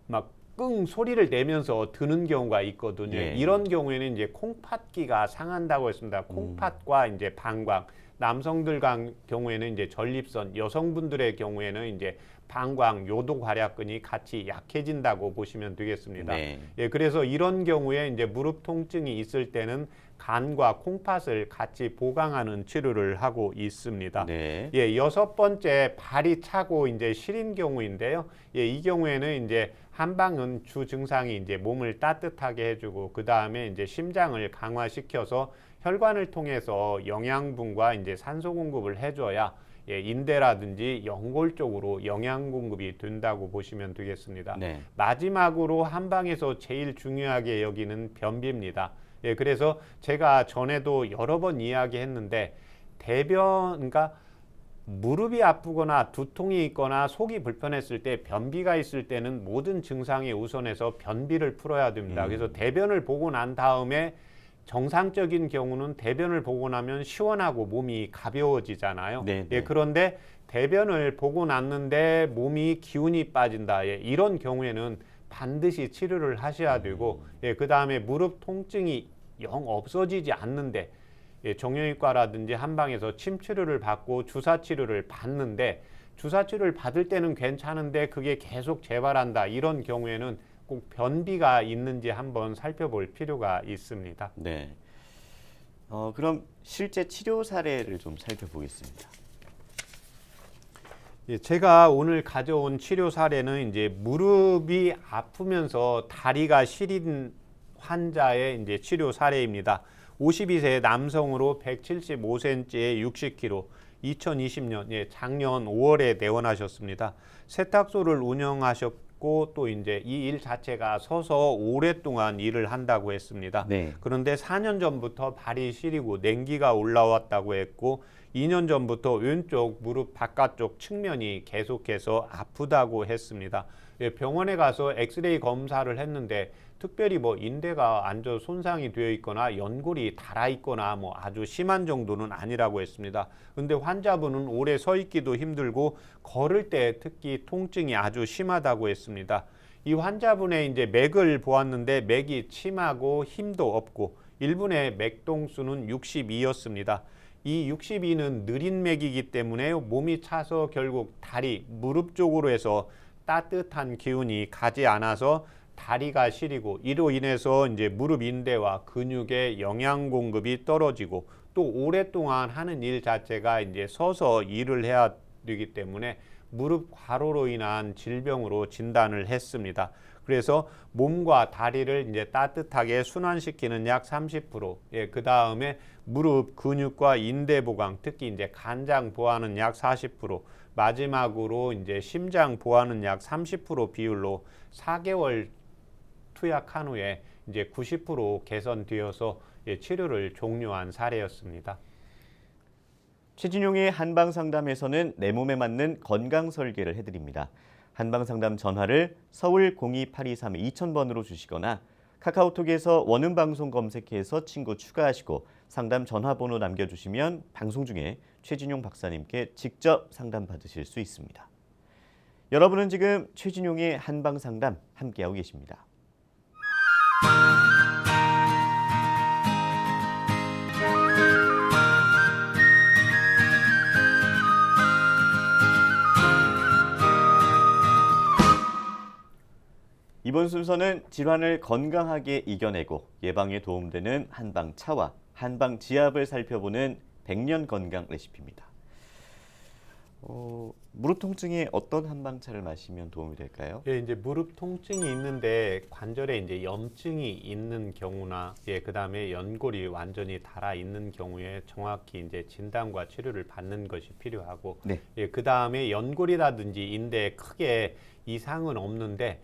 막 끙 소리를 내면서 드는 경우가 있거든요.
예.
이런 경우에는 이제 콩팥기가 상한다고 했습니다. 콩팥과 이제 방광. 남성들 경우에는 이제 전립선, 여성분들의 경우에는 이제 방광, 요도괄약근이 같이 약해진다고 보시면 되겠습니다.
네.
그래서 이런 경우에 이제 무릎 통증이 있을 때는 간과 콩팥을 같이 보강하는 치료를 하고 있습니다.
네.
여섯 번째 발이 차고 이제 시린 경우인데요. 이 경우에는 이제 한방은 주 증상이 이제 몸을 따뜻하게 해주고 그 다음에 이제 심장을 강화시켜서 혈관을 통해서 영양분과 이제 산소 공급을 해줘야 인대라든지 연골 쪽으로 영양 공급이 된다고 보시면 되겠습니다.
네.
마지막으로 한방에서 제일 중요하게 여기는 변비입니다. 그래서 제가 전에도 여러 번 이야기했는데 그러니까 무릎이 아프거나 두통이 있거나 속이 불편했을 때 변비가 있을 때는 모든 증상에 우선해서 변비를 풀어야 됩니다. 그래서 대변을 보고 난 다음에 정상적인 경우는 대변을 보고 나면 시원하고 몸이 가벼워지잖아요. 그런데 대변을 보고 났는데 몸이 기운이 빠진다. 이런 경우에는 반드시 치료를 하셔야 되고 그 다음에 무릎 통증이 영 없어지지 않는데 정형외과라든지 한방에서 침 치료를 받고 주사 치료를 받는데 주사 치료를 받을 때는 괜찮은데 그게 계속 재발한다. 이런 경우에는 꼭 변비가 있는지 한번 살펴볼 필요가 있습니다.
네. 그럼 실제 치료 사례를 좀 살펴보겠습니다.
제가 오늘 가져온 치료 사례는 이제 무릎이 아프면서 다리가 시린 환자의 이제 치료 사례입니다. 52세 남성으로 175cm에 60kg, 2020년 작년 5월에 내원하셨습니다. 세탁소를 운영하셨고 또 이제 이 일 자체가 서서 오랫동안 일을 한다고 했습니다.
네.
그런데 4년 전부터 발이 시리고 냉기가 올라왔다고 했고 2년 전부터 왼쪽 무릎 바깥쪽 측면이 계속해서 아프다고 했습니다. 병원에 가서 엑스레이 검사를 했는데 특별히 뭐 인대가 완전 손상이 되어 있거나 연골이 닳아 있거나 뭐 아주 심한 정도는 아니라고 했습니다. 근데 환자분은 오래 서 있기도 힘들고 걸을 때 특히 통증이 아주 심하다고 했습니다. 이 환자분의 이제 맥을 보았는데 맥이 침하고 힘도 없고 1분의 맥동수는 62였습니다. 이 62는 느린 맥이기 때문에 몸이 차서 결국 다리, 무릎 쪽으로 해서 따뜻한 기운이 가지 않아서 다리가 시리고 이로 인해서 이제 무릎 인대와 근육의 영양 공급이 떨어지고 또 오랫동안 하는 일 자체가 이제 서서 일을 해야 되기 때문에 무릎 과로로 인한 질병으로 진단을 했습니다. 그래서 몸과 다리를 이제 따뜻하게 순환시키는 약 30%, 그 다음에 무릎 근육과 인대 보강, 특히 이제 간장 보하는 약 40%, 마지막으로 이제 심장 보하는 약 30% 비율로 4개월 투약한 후에 이제 90% 개선되어서 치료를 종료한 사례였습니다.
최진용의 한방상담에서는 내 몸에 맞는 건강 설계를 해드립니다. 한방상담 전화를 서울 02823-2000번으로 주시거나 카카오톡에서 원음방송 검색해서 친구 추가하시고 상담 전화번호 남겨주시면 방송 중에 최진용 박사님께 직접 상담 받으실 수 있습니다. 여러분은 지금 최진용의 한방상담 함께하고 계십니다. 이번 순서는 질환을 건강하게 이겨내고 예방에 도움되는 한방차와 한방지압을 살펴보는 백년 건강 레시피입니다. 무릎 통증에 어떤 한방차를 마시면 도움이 될까요?
예, 이제 무릎 통증이 있는데 관절에 이제 염증이 있는 경우나 그다음에 연골이 완전히 닳아 있는 경우에 정확히 이제 진단과 치료를 받는 것이 필요하고
네.
그다음에 연골이라든지 인대에 크게 이상은 없는데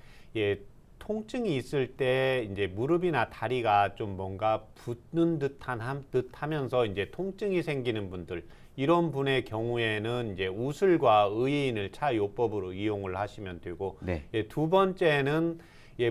통증이 있을 때 이제 무릎이나 다리가 좀 뭔가 붓는 듯하면서 이제 통증이 생기는 분들, 이런 분의 경우에는 이제 우슬과 의인을 차요법으로 이용을 하시면 되고,
네.
두 번째는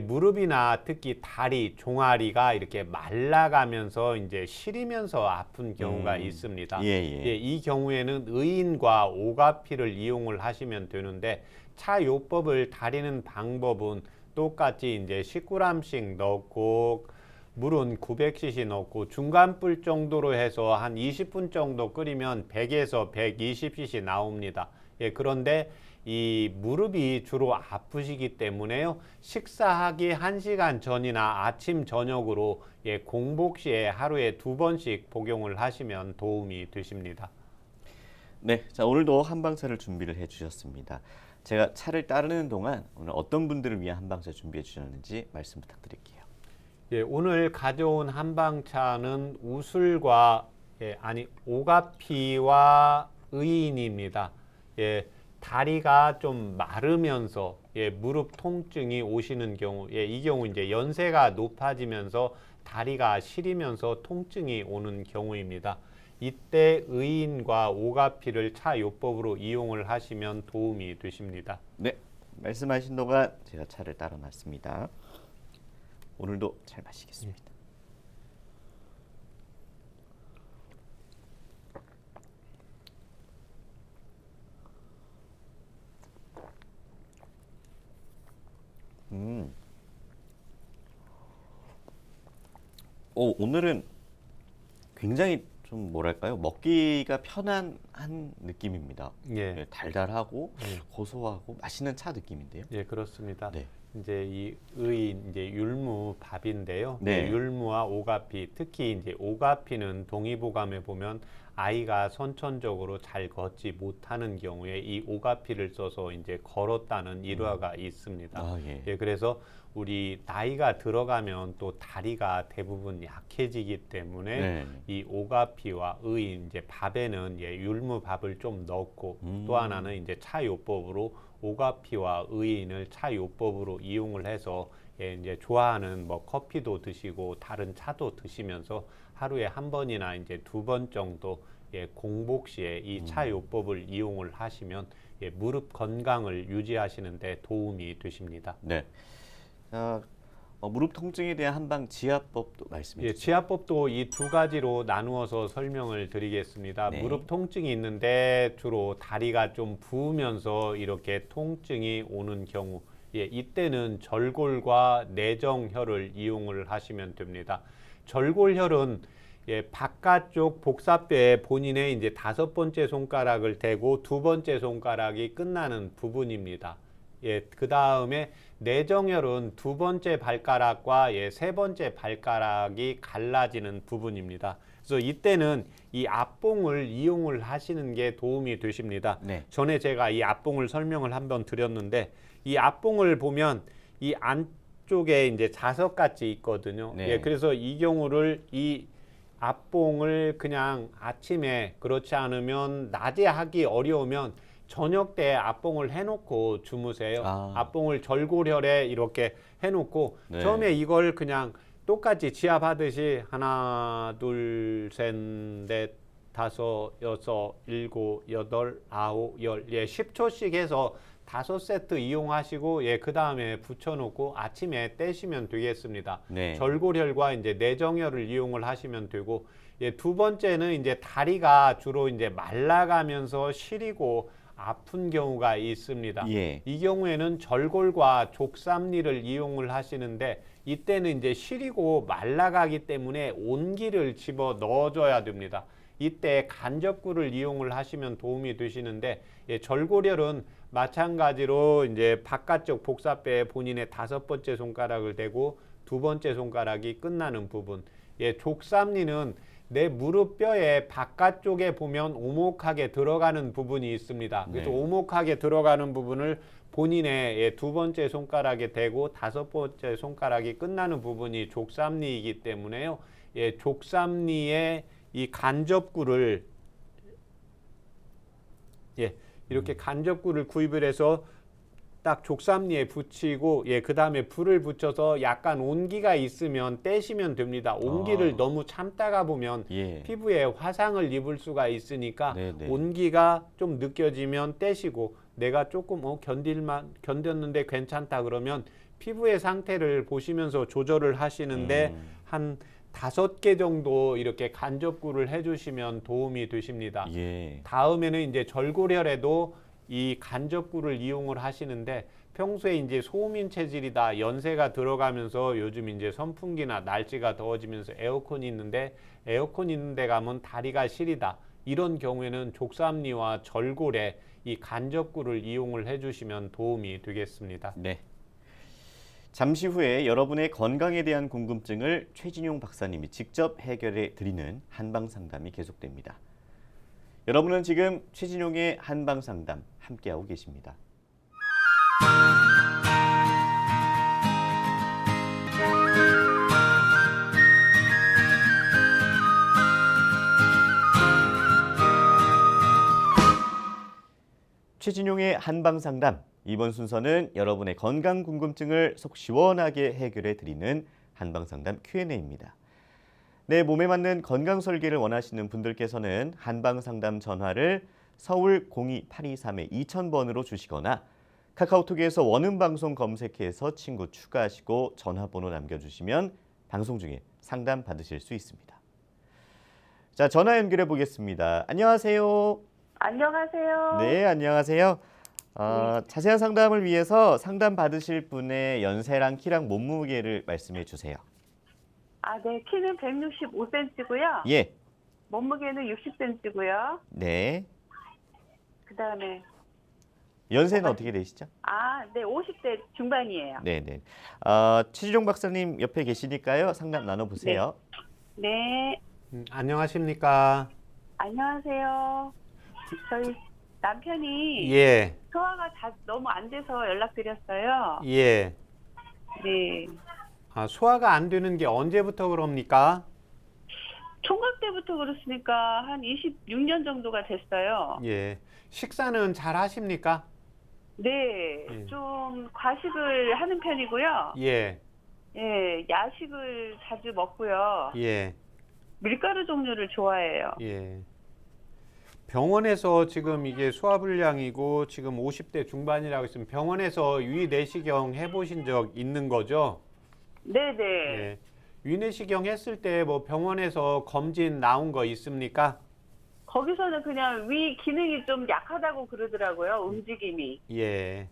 무릎이나 특히 다리, 종아리가 이렇게 말라가면서 이제 시리면서 아픈 경우가 있습니다. 이 경우에는 의인과 오가피를 이용을 하시면 되는데, 차요법을 다리는 방법은 똑같이 이제 10g씩 넣고 물은 900cc 넣고 중간불 정도로 해서 한 20분 정도 끓이면 100에서 120cc 나옵니다. 그런데 이 무릎이 주로 아프시기 때문에요. 식사하기 1시간 전이나 아침 저녁으로 공복 시에 하루에 2번씩 복용을 하시면 도움이 되십니다.
네, 자 오늘도 한방차를 준비를 해주셨습니다. 제가 차를 따르는 동안 오늘 어떤 분들을 위한 한방차 준비해 주셨는지 말씀 부탁드릴게요.
오늘 가져온 한방차는 우슬과 오가피와 의인입니다. 다리가 좀 마르면서 무릎 통증이 오시는 경우, 이 경우 이제 연세가 높아지면서 다리가 시리면서 통증이 오는 경우입니다. 이때 의인과 오가피를 차요법으로 이용을 하시면 도움이 되십니다.
네, 말씀하신 동안 제가 차를 따라 놨습니다. 오늘도 잘 마시겠습니다. 오늘은 굉장히 좀 뭐랄까요? 먹기가 편한 느낌입니다. 달달하고 고소하고 맛있는 차 느낌인데요.
그렇습니다.
네.
이제 이 의인 이제 율무 밥인데요.
네.
율무와 오가피, 특히 이제 오가피는 동의보감에 보면 아이가 선천적으로 잘 걷지 못하는 경우에 이 오가피를 써서 이제 걸었다는 일화가 있습니다. 그래서 우리 나이가 들어가면 또 다리가 대부분 약해지기 때문에 이 오가피와 의인 이제 밥에는 율무 밥을 좀 넣고 또 하나는 이제 차요법으로 오가피와 의인을 차요법으로 이용을 해서 이제 좋아하는 뭐 커피도 드시고 다른 차도 드시면서 하루에 한 번이나 이제 2번 정도 공복 시에 이 차요법을 이용을 하시면 무릎 건강을 유지하시는 데 도움이 되십니다.
네. 무릎 통증에 대한 한방 지압법도 말씀해 주세요.
지압법도 이 2가지로 나누어서 설명을 드리겠습니다.
네.
무릎 통증이 있는데 주로 다리가 좀 부으면서 이렇게 통증이 오는 경우, 이때는 절골과 내정혈을 이용을 하시면 됩니다. 절골혈은 바깥쪽 복사뼈에 본인의 이제 5번째 손가락을 대고 2번째 손가락이 끝나는 부분입니다. 그 다음에 내정혈은 2번째 발가락과 3번째 발가락이 갈라지는 부분입니다. 그래서 이때는 이 앞봉을 이용을 하시는 게 도움이 되십니다. 전에 제가 이 앞봉을 설명을 한번 드렸는데, 이 앞봉을 보면 이 안쪽에 이제 자석같이 있거든요. 그래서 이 경우를 이 앞봉을 그냥 아침에, 그렇지 않으면 낮에 하기 어려우면 저녁 때 앞봉을 해놓고 주무세요. 앞봉을 절골혈에 이렇게 해놓고 처음에 이걸 그냥 똑같이 지압하듯이 하나, 둘, 셋, 넷, 다섯, 여섯, 일곱, 여덟, 아홉, 열, 10초씩 해서 5세트 이용하시고 그 다음에 붙여놓고 아침에 떼시면 되겠습니다. 절골혈과 이제 내정혈을 이용을 하시면 되고, 두 번째는 이제 다리가 주로 이제 말라가면서 시리고 아픈 경우가 있습니다. 이 경우에는 절골과 족삼리를 이용을 하시는데, 이때는 이제 시리고 말라가기 때문에 온기를 집어 넣어줘야 됩니다. 이때 간접구를 이용을 하시면 도움이 되시는데, 절골혈은 마찬가지로 이제 바깥쪽 복사뼈에 본인의 5번째 손가락을 대고 2번째 손가락이 끝나는 부분. 예, 족삼리는 내 무릎뼈의 바깥쪽에 보면 오목하게 들어가는 부분이 있습니다. 그래서
네.
오목하게 들어가는 부분을 본인의 2번째 손가락에 대고 5번째 손가락이 끝나는 부분이 족삼리이기 때문에요. 예, 족삼리의 이 간접구를 이렇게 간접구를 구입을 해서 딱 족삼리에 붙이고 그 다음에 불을 붙여서 약간 온기가 있으면 떼시면 됩니다. 온기를 너무 참다가 보면
예.
피부에 화상을 입을 수가 있으니까
네네.
온기가 좀 느껴지면 떼시고 내가 조금 견뎠는데 괜찮다 그러면 피부의 상태를 보시면서 조절을 하시는데 한 5개 정도 이렇게 간접구를 해주시면 도움이 되십니다.
예.
다음에는 이제 절골혈에도 이 간접구를 이용을 하시는데 평소에 이제 소음인 체질이다, 연세가 들어가면서 요즘 이제 선풍기나 날씨가 더워지면서 에어컨이 있는데 에어컨 있는 데 가면 다리가 시리다, 이런 경우에는 족삼리와 절골에 이 간접구를 이용을 해주시면 도움이 되겠습니다.
네. 잠시 후에 여러분의 건강에 대한 궁금증을 최진용 박사님이 직접 해결해 드리는 한방 상담이 계속됩니다. 여러분은 지금 최진용의 한방 상담 함께하고 계십니다. 최진용의 한방 상담, 이번 순서는 여러분의 건강 궁금증을 속 시원하게 해결해 드리는 한방 상담 Q&A입니다. 내 몸에 맞는 건강 설계를 원하시는 분들께서는 한방 상담 전화를 서울 02823-2000번으로 주시거나 카카오톡에서 원음 방송 검색해서 친구 추가하시고 전화번호 남겨주시면 방송 중에 상담 받으실 수 있습니다. 자, 전화 연결해 보겠습니다. 안녕하세요.
안녕하세요.
네, 안녕하세요. 자세한 상담을 위해서 상담 받으실 분의 연세랑 키랑 몸무게를 말씀해 주세요.
네. 키는 165cm고요.
예.
몸무게는 60cm고요.
네.
그다음에
연세는 어떻게 되시죠?
네. 50대 중반이에요.
네, 네. 최진용 박사님 옆에 계시니까요. 상담 나눠 보세요.
네.
안녕하십니까?
안녕하세요. 저희 남편이
예,
소화가 너무 안 돼서 연락드렸어요.
예.
네.
소화가 안 되는 게 언제부터 그럽니까?
총각 때부터 그렇으니까 한 26년 정도가 됐어요.
예. 식사는 잘 하십니까?
네.
예.
좀 과식을 하는 편이고요.
예,
예. 야식을 자주 먹고요.
예,
밀가루 종류를 좋아해요.
예. 병원에서 지금 이게 소화불량이고 지금 50대 중반이라고 했으면 병원에서 위내시경 해보신 적 있는 거죠?
네네.
예. 위내시경 했을 때 뭐 병원에서 검진 나온 거 있습니까?
거기서는 그냥 위 기능이 좀 약하다고 그러더라고요. 움직임이.
예.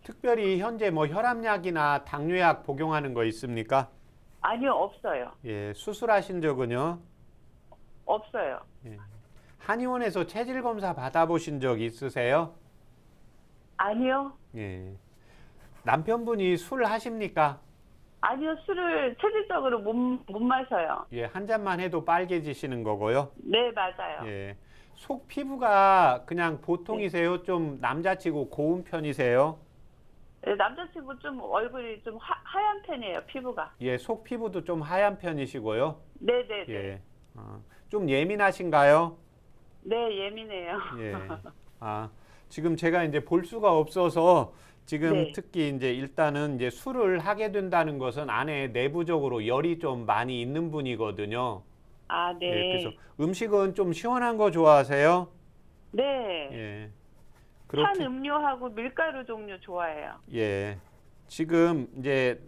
특별히 현재 뭐 혈압약이나 당뇨약 복용하는 거 있습니까?
아니요, 없어요.
예. 수술하신 적은요?
없어요.
한의원에서 체질 검사 받아보신 적 있으세요?
아니요.
예. 남편분이 술 하십니까?
아니요, 술을 체질적으로 못 마셔요.
예, 한 잔만 해도 빨개지시는 거고요.
네, 맞아요.
예. 속 피부가 그냥 보통이세요? 좀 남자치고 고운 편이세요?
네, 남자친구 좀 얼굴이 좀 하얀 편이에요, 피부가.
예, 속 피부도 좀 하얀 편이시고요.
네네네.
예. 좀 예민하신가요?
네, 예민해요.
예. 지금 제가 이제 볼 수가 없어서 지금
네.
특히 이제 일단은 이제 술을 하게 된다는 것은 안에 내부적으로 열이 좀 많이 있는 분이거든요.
네.
예, 그래서 음식은 좀 시원한 거 좋아하세요?
네.
예.
탄 음료하고 밀가루 종류 좋아해요.
예. 지금 이제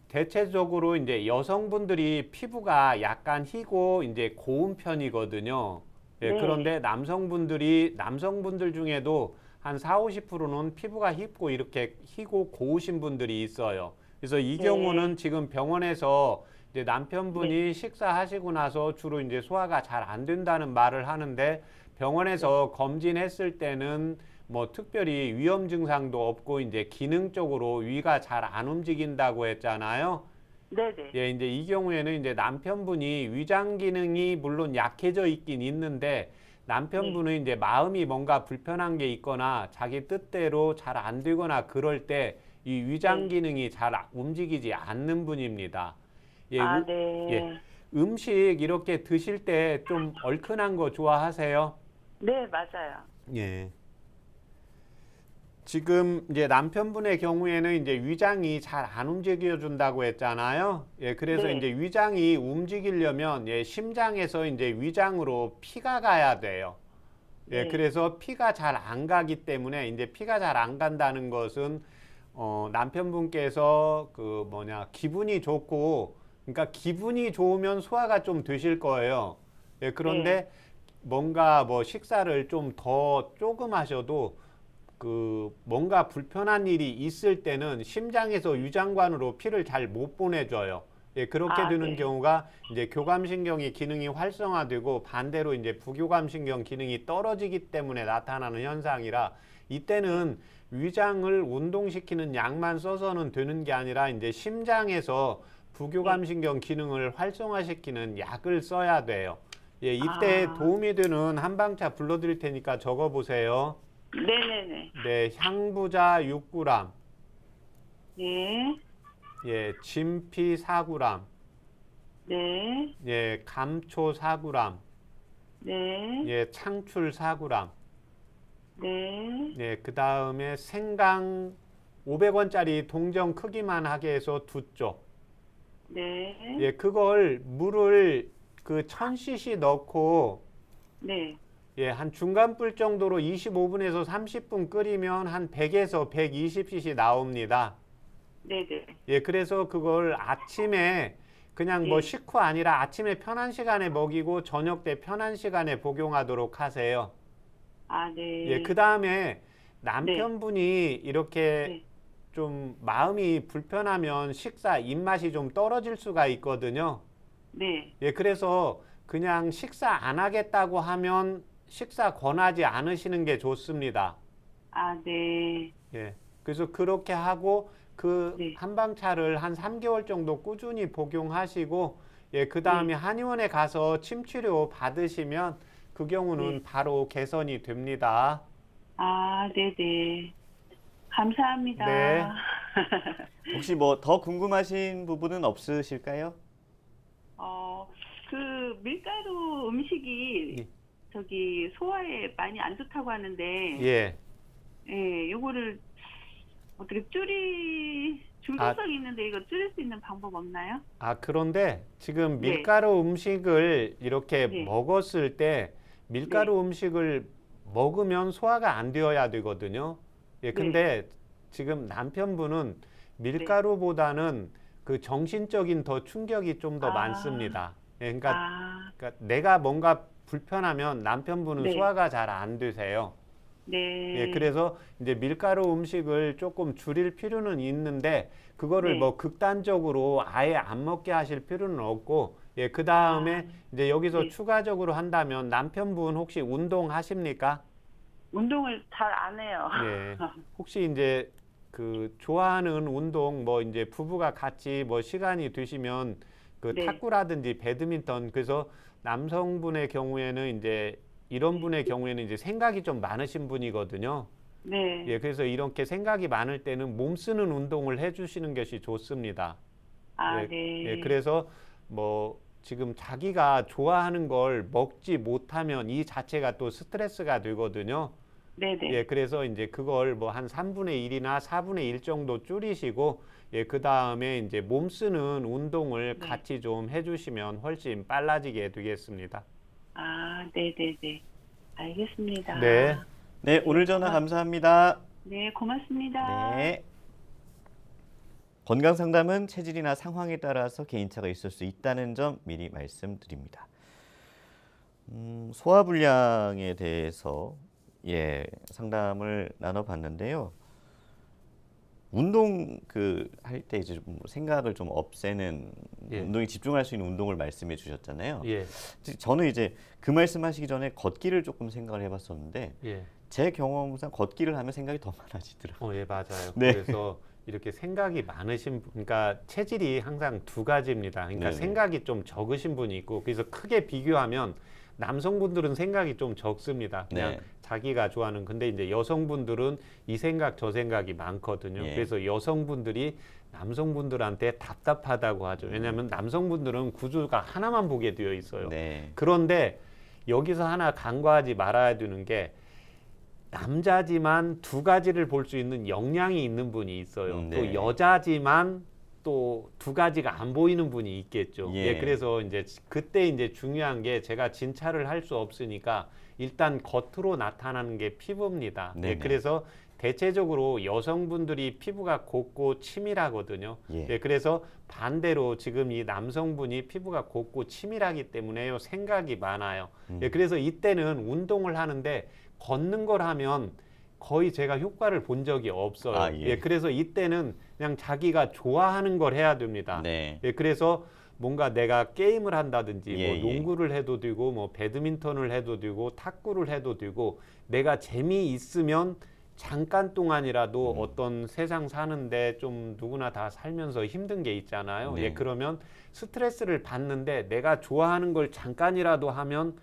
대체적으로 이제 여성분들이 피부가 약간 희고 이제 고운 편이거든요. 예,
네.
그런데 남성분들 중에도 한 40-50%는 피부가 힙고 이렇게 희고 고우신 분들이 있어요. 그래서 이
네.
경우는 지금 병원에서 이제 남편분이 식사하시고 나서 주로 이제 소화가 잘 안 된다는 말을 하는데 병원에서 검진했을 때는 뭐 특별히 위험 증상도 없고 이제 기능적으로 위가 잘 안 움직인다고 했잖아요.
네네.
예, 이제 이 경우에는 이제 남편분이 위장 기능이 물론 약해져 있긴 있는데 남편분은 이제 마음이 뭔가 불편한 게 있거나 자기 뜻대로 잘 안 되거나 그럴 때 이 위장 기능이 잘 움직이지 않는 분입니다. 예,
아,
예,
네.
음식 이렇게 드실 때 좀 얼큰한 거 좋아하세요?
네, 맞아요.
예. 지금 이제 남편분의 경우에는 이제 위장이 잘 안 움직여 준다고 했잖아요. 예, 그래서
네.
이제 위장이 움직이려면 예, 심장에서 이제 위장으로 피가 가야 돼요. 예,
네.
그래서 피가 잘 안 가기 때문에 이제 피가 잘 안 간다는 것은 남편분께서 그 뭐냐 기분이 좋고 그러니까 기분이 좋으면 소화가 좀 되실 거예요. 예, 그런데 뭔가 뭐 식사를 좀 더 조금 하셔도 그 뭔가 불편한 일이 있을 때는 심장에서 위장관으로 피를 잘 못 보내줘요. 예, 그렇게
아,
되는
네.
경우가 이제 교감신경이 기능이 활성화되고 반대로 이제 부교감신경 기능이 떨어지기 때문에 나타나는 현상이라 이때는 위장을 운동시키는 약만 써서는 되는 게 아니라 이제 심장에서 부교감신경 기능을 활성화시키는 약을 써야 돼요. 예, 이때
아,
도움이 되는 한방차 불러드릴 테니까 적어보세요.
네네네.
네, 향부자 6g,
네.
예, 진피 4g,
네.
예, 감초 4g,
네.
예, 창출 4g,
네.
예, 그 다음에 생강 500원짜리 동전 크기만 하게 해서 2쪽.
네.
예, 그걸 물을 그 1000cc 넣고
네.
예, 한 중간불 정도로 25분에서 30분 끓이면 한 100에서 120cc 나옵니다.
네네.
예, 그래서 그걸 아침에 그냥 뭐
예.
식후 아니라 아침에 편한 시간에 먹이고 저녁 때 편한 시간에 복용하도록 하세요.
아, 네.
예, 그 다음에 남편분이 이렇게
네.
좀 마음이 불편하면 식사 입맛이 좀 떨어질 수가 있거든요.
네.
예, 그래서 그냥 식사 안 하겠다고 하면 식사 권하지 않으시는 게 좋습니다.
아, 네.
예, 그래서 그렇게 하고 그
네.
한방차를 한 3개월 정도 꾸준히 복용하시고 예, 그 다음에 한의원에 가서 침치료 받으시면 그 경우는
네.
바로 개선이 됩니다.
아, 네네. 감사합니다.
네.
혹시 뭐 더 궁금하신 부분은 없으실까요?
그 밀가루 음식이
예.
저기 소화에 많이 안 좋다고 하는데,
예.
예, 요거를 어떻게 중독성이 있는데 이거 줄일 수 있는 방법 없나요?
그런데 지금
네.
밀가루 음식을 이렇게
네.
먹었을 때 밀가루 음식을 먹으면 소화가 안 되어야 되거든요. 예, 근데 지금 남편분은 밀가루보다는 그 정신적인 더 충격이 좀 더
아.
많습니다. 예, 그러니까,
아,
그러니까 내가 뭔가 불편하면 남편분은
네.
소화가 잘 안 되세요.
네.
예, 그래서 이제 밀가루 음식을 조금 줄일 필요는 있는데 그거를
네.
뭐 극단적으로 아예 안 먹게 하실 필요는 없고 예, 그 다음에 이제 여기서
네.
추가적으로 한다면 남편분 혹시 운동하십니까?
운동을 잘 안 해요.
예. 혹시 이제 그 좋아하는 운동 뭐 이제 부부가 같이 뭐 시간이 되시면 그
네.
탁구라든지 배드민턴 그래서 남성분의 경우에는 이제 이런 분의 경우에는 이제 생각이 좀 많으신 분이거든요.
네.
예, 그래서 이렇게 생각이 많을 때는 몸 쓰는 운동을 해주시는 것이 좋습니다.
아,
예,
네.
예, 그래서 뭐 지금 자기가 좋아하는 걸 먹지 못하면 이 자체가 또 스트레스가 되거든요.
네네.
예, 그래서 이제 그걸 뭐 한 3분의 1이나 4분의 1 정도 줄이시고 예, 그 다음에 이제 몸 쓰는 운동을
네.
같이 좀 해주시면 훨씬 빨라지게 되겠습니다.
아, 네네네. 알겠습니다.
네.
네, 오늘 전화 감사합니다.
네, 고맙습니다.
네. 건강 상담은 체질이나 상황에 따라서 개인차가 있을 수 있다는 점 미리 말씀드립니다. 소화불량에 대해서 상담을 나눠봤는데요. 운동 할 때 이제 좀 생각을 좀 없애는
예.
운동에 집중할 수 있는 운동을 말씀해 주셨잖아요.
예.
저는 이제 그 말씀하시기 전에 걷기를 조금 생각을 해봤었는데
예.
제 경험상 걷기를 하면 생각이 더 많아지더라고요.
예, 맞아요.
네.
그래서 이렇게 생각이 많으신 분, 그러니까 체질이 항상 두 가지입니다. 그러니까
네네.
생각이 좀 적으신 분이 있고, 그래서 크게 비교하면 남성분들은 생각이 좀 적습니다. 그냥
네.
자기가 좋아하는. 근데 이제 여성분들은 이 생각 저 생각이 많거든요.
예.
그래서 여성분들이 남성분들한테 답답하다고 하죠. 왜냐하면 남성분들은 구조가 하나만 보게 되어 있어요.
네.
그런데 여기서 하나 간과하지 말아야 되는 게, 남자지만 두 가지를 볼 수 있는 역량이 있는 분이 있어요.
네.
또 여자지만 또 두 가지가 안 보이는 분이 있겠죠.
예.
예, 그래서 이제 그때 이제 중요한 게, 제가 진찰을 할 수 없으니까 일단 겉으로 나타나는 게 피부입니다. 예,
네네.
그래서 대체적으로 여성분들이 피부가 곱고 치밀하거든요.
예.
예, 그래서 반대로 지금 이 남성분이 피부가 곱고 치밀하기 때문에요, 생각이 많아요. 예, 그래서 이때는 운동을 하는데 걷는 걸 하면 거의 제가 효과를 본 적이 없어요.
아, 예.
예, 그래서 이때는 그냥 자기가 좋아하는 걸 해야 됩니다.
네.
예, 그래서 뭔가 내가 게임을 한다든지,
예,
뭐 농구를 해도 되고, 뭐 배드민턴을 해도 되고, 탁구를 해도 되고, 내가 재미있으면 잠깐 동안이라도 어떤 세상 사는데 좀 누구나 다 살면서 힘든 게 있잖아요.
네.
예, 그러면 스트레스를 받는데 내가 좋아하는 걸 잠깐이라도 하면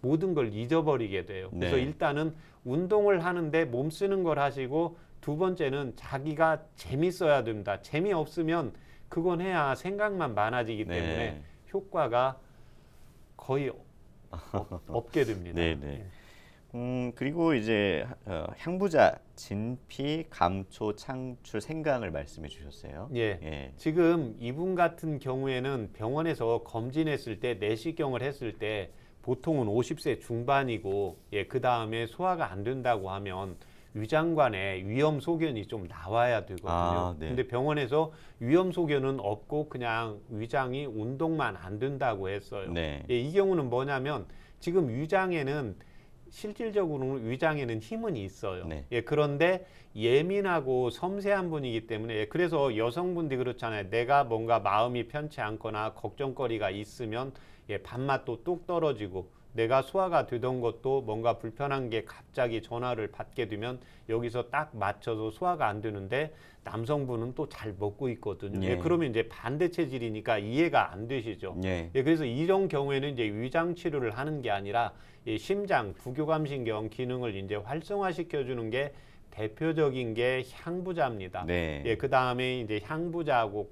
모든 걸 잊어버리게 돼요. 그래서
네.
일단은 운동을 하는데 몸 쓰는 걸 하시고, 두 번째는 자기가 재밌어야 됩니다. 재미없으면 그건 해야 생각만 많아지기
네.
때문에 효과가 거의 없게 됩니다.
네네. 그리고 이제 향부자, 진피, 감초, 창출, 생강을 말씀해 주셨어요.
예.
예.
지금 이분 같은 경우에는 병원에서 검진했을 때, 내시경을 했을 때 보통은 50세 중반이고, 예, 그 다음에 소화가 안 된다고 하면 위장관에 위험 소견이 좀 나와야 되거든요.
아, 네.
근데 병원에서 위험 소견은 없고 그냥 위장이 운동만 안 된다고 했어요.
네.
예, 이 경우는 뭐냐면, 지금 위장에는 실질적으로는 위장에는 힘은 있어요.
네.
예, 그런데 예민하고 섬세한 분이기 때문에, 예, 그래서 여성분들이 그렇잖아요. 내가 뭔가 마음이 편치 않거나 걱정거리가 있으면, 예, 밥맛도 뚝 떨어지고, 내가 소화가 되던 것도 뭔가 불편한 게 갑자기 전화를 받게 되면 여기서 딱 맞춰서 소화가 안 되는데, 남성분은 또 잘 먹고 있거든요.
예.
예, 그러면 이제 반대 체질이니까 이해가 안 되시죠.
예.
예, 그래서 이런 경우에는 이제 위장 치료를 하는 게 아니라 이 심장, 부교감신경 기능을 이제 활성화시켜 주는 게 대표적인 게 향부자입니다.
네.
예, 그 다음에 이제 향부자하고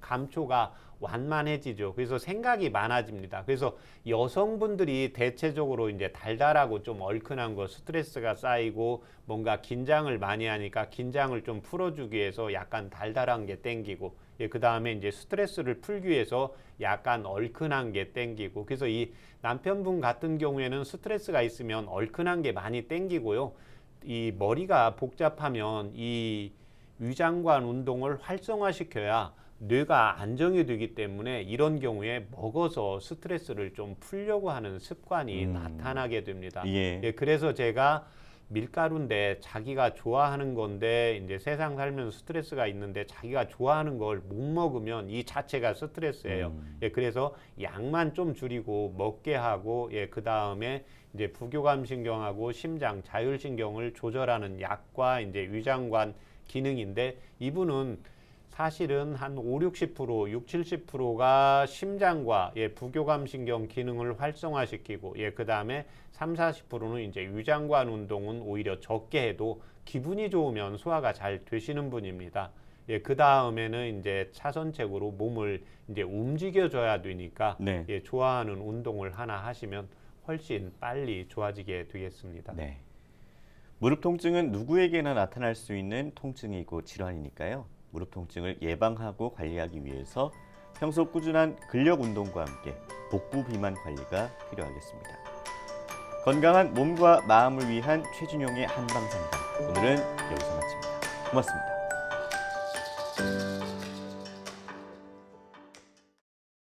감초가 완만해지죠. 그래서 생각이 많아집니다. 그래서 여성분들이 대체적으로 이제 달달하고 좀 얼큰한 거, 스트레스가 쌓이고 뭔가 긴장을 많이 하니까 긴장을 좀 풀어주기 위해서 약간 달달한 게 땡기고, 예, 그 다음에 이제 스트레스를 풀기 위해서 약간 얼큰한 게 땡기고, 그래서 이 남편분 같은 경우에는 스트레스가 있으면 얼큰한 게 많이 땡기고요. 이 머리가 복잡하면 이 위장관 운동을 활성화시켜야 뇌가 안정이 되기 때문에 이런 경우에 먹어서 스트레스를 좀 풀려고 하는 습관이 나타나게 됩니다.
예.
예, 그래서 제가 밀가루인데 자기가 좋아하는 건데 이제 세상 살면서 스트레스가 있는데 자기가 좋아하는 걸 못 먹으면 이 자체가 스트레스예요. 예, 그래서 양만 좀 줄이고 먹게 하고, 예, 그 다음에 이제 부교감신경하고 심장, 자율신경을 조절하는 약과 이제 위장관 기능인데, 이분은 사실은 한 5, 60%, 6, 70%가 심장과, 예, 부교감신경 기능을 활성화시키고, 예, 그 다음에 3, 40%는 이제 위장관 운동은 오히려 적게 해도 기분이 좋으면 소화가 잘 되시는 분입니다. 예, 그 다음에는 이제 차선책으로 몸을 이제 움직여줘야 되니까,
네.
예, 좋아하는 운동을 하나 하시면 훨씬 빨리 좋아지게 되겠습니다.
네. 무릎 통증은 누구에게나 나타날 수 있는 통증이고 질환이니까요. 무릎 통증을 예방하고 관리하기 위해서 평소 꾸준한 근력 운동과 함께 복부 비만 관리가 필요하겠습니다. 건강한 몸과 마음을 위한 최준용의 한방 상담. 오늘은 여기서 마칩니다. 고맙습니다.